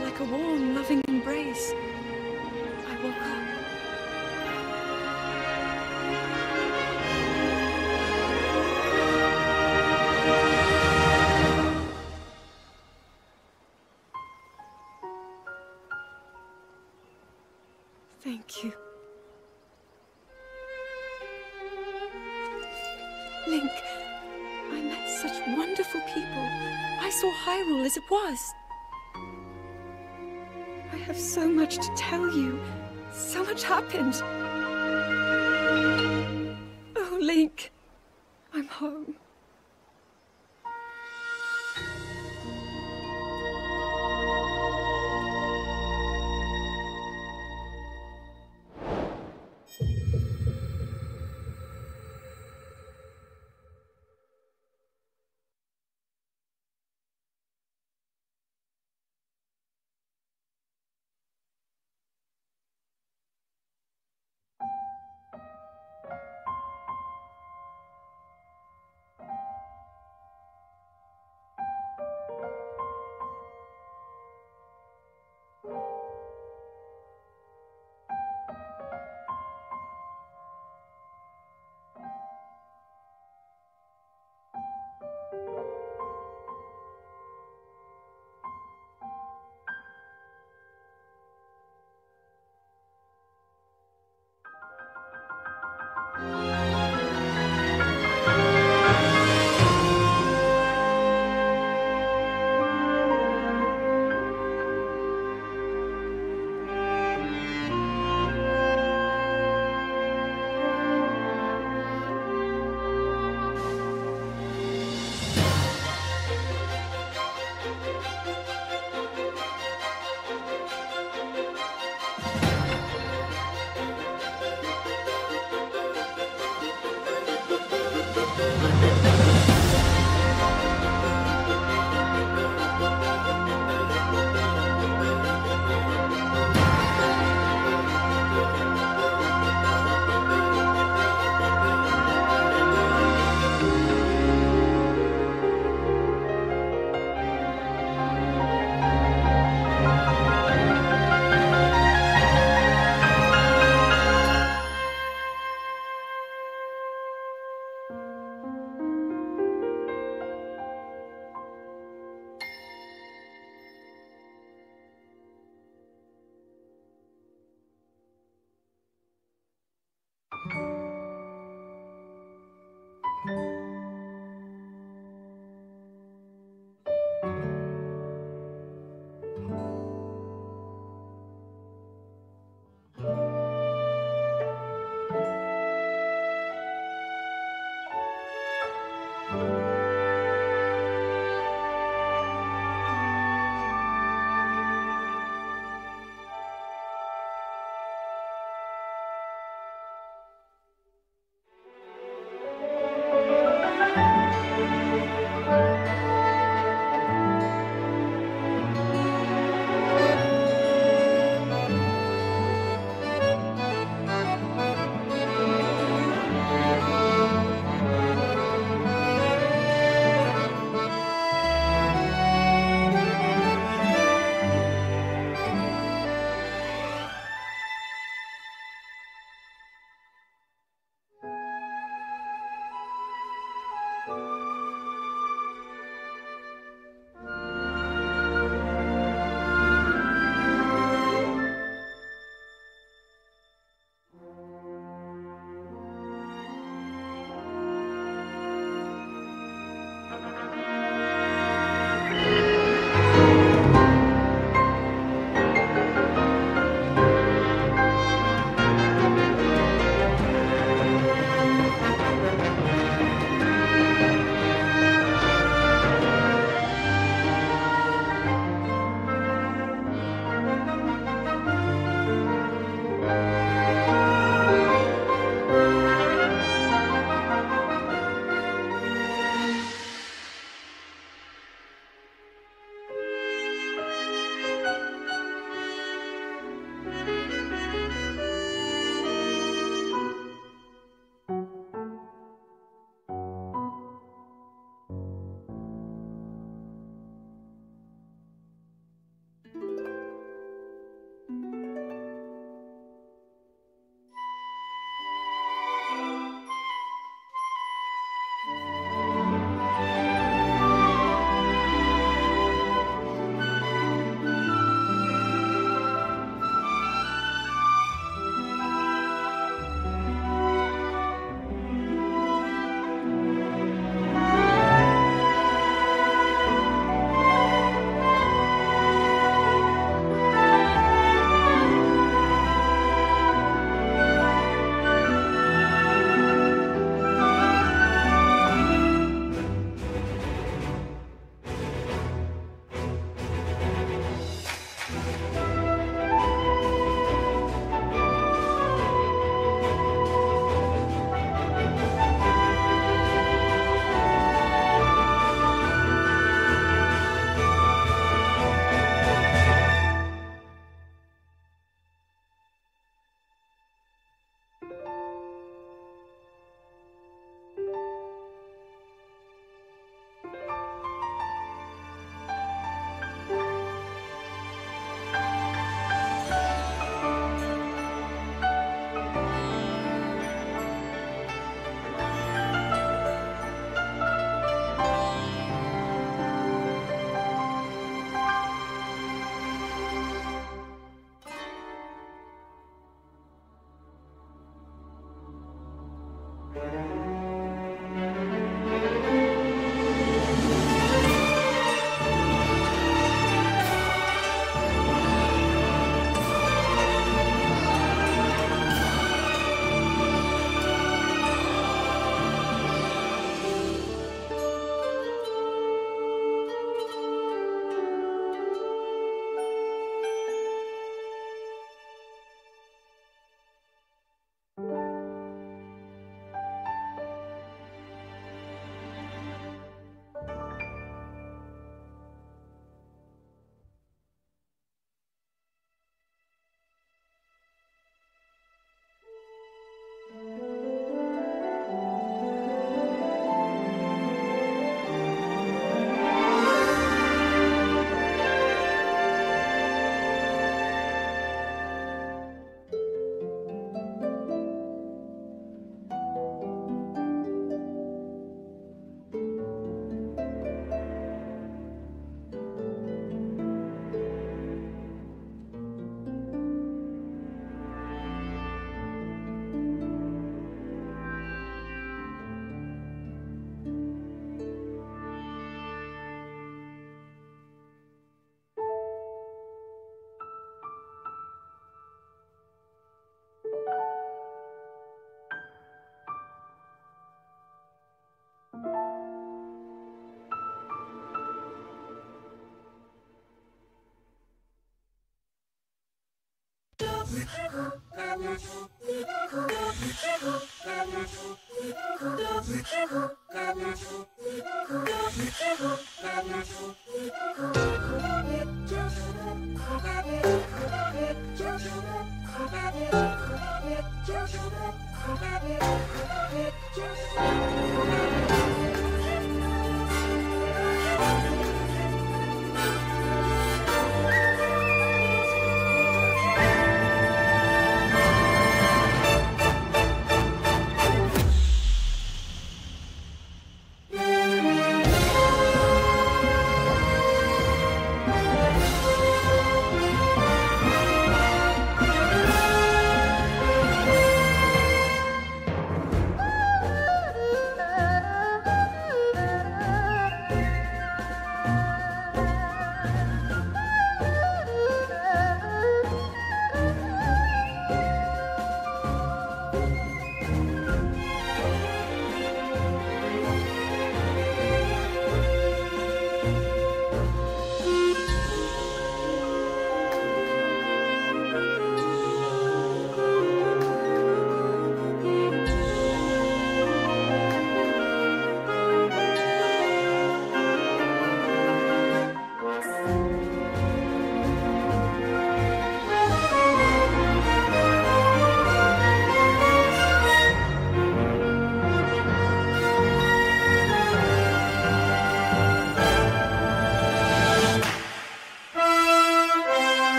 like a warm, loving embrace, I woke up. Thank you. Link, I met such wonderful people. I saw Hyrule as it was. I have so much to tell you. So much happened. Oh, Link, I'm home.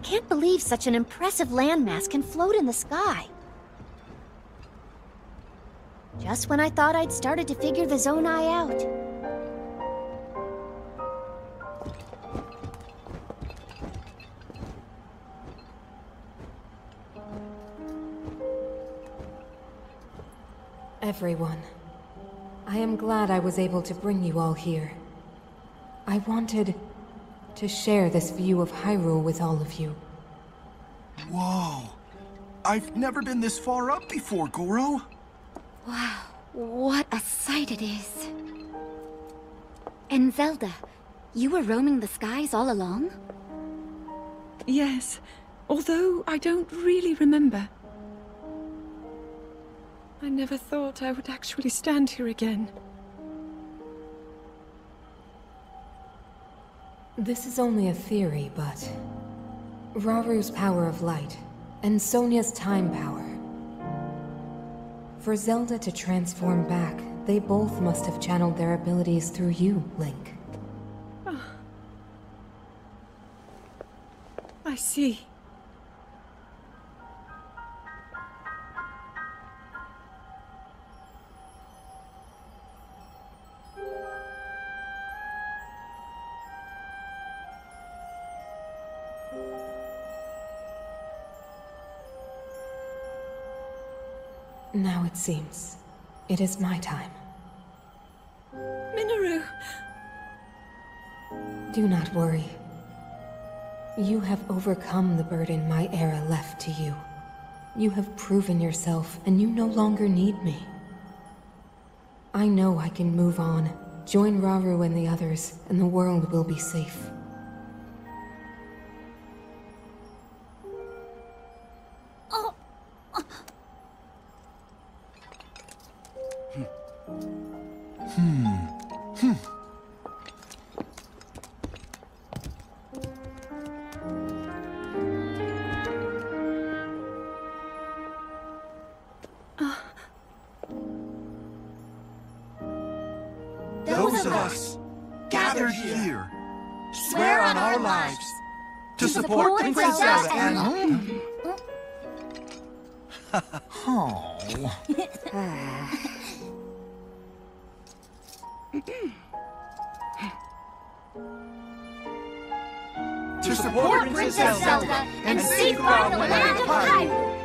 can't believe such an impressive landmass can float in the sky. Just when I thought I'd started to figure the Zonai out. Everyone, I am glad I was able to bring you all here. I wanted to share this view of Hyrule with all of you. Whoa! I've never been this far up before, Goro. Wow, what a sight it is. And Zelda, you were roaming the skies all along? Yes, although I don't really remember. I never thought I would actually stand here again. This is only a theory, but Raru's power of light, and Sonia's time power. For Zelda to transform back, they both must have channeled their abilities through you, Link. Oh. I see. Now it seems it is my time. Minoru! Do not worry. You have overcome the burden my era left to you. You have proven yourself, and you no longer need me. I know I can move on, join Raru and the others, and the world will be safe. Those of us gathered here Swear on our lives to support Princess Zelda and... Oh. to support Princess Zelda and safeguard the land of Hyrule.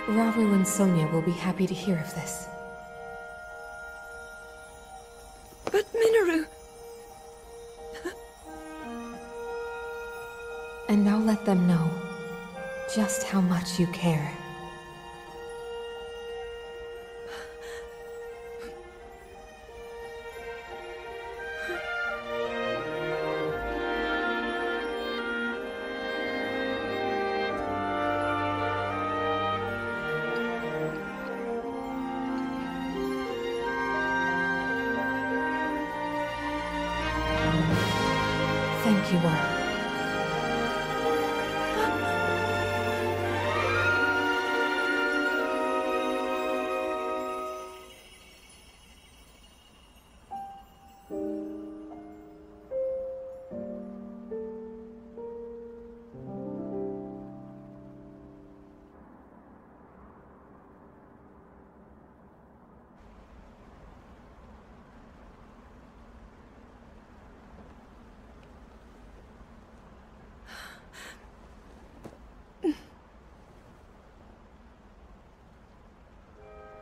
Raru and Sonia will be happy to hear of this. But Minoru... And I'll let them know just how much you care. Thank you all.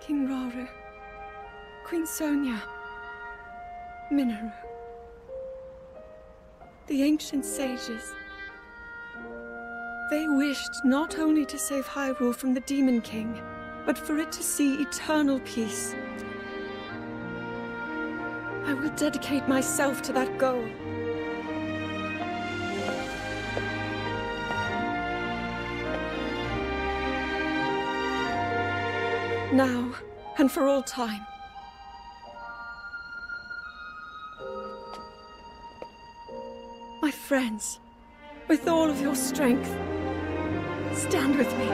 King Raru, Queen Sonia, Minoru. The ancient sages. They wished not only to save Hyrule from the Demon King, but for it to see eternal peace. I will dedicate myself to that goal. Now, and for all time. My friends, With all of your strength, stand with me.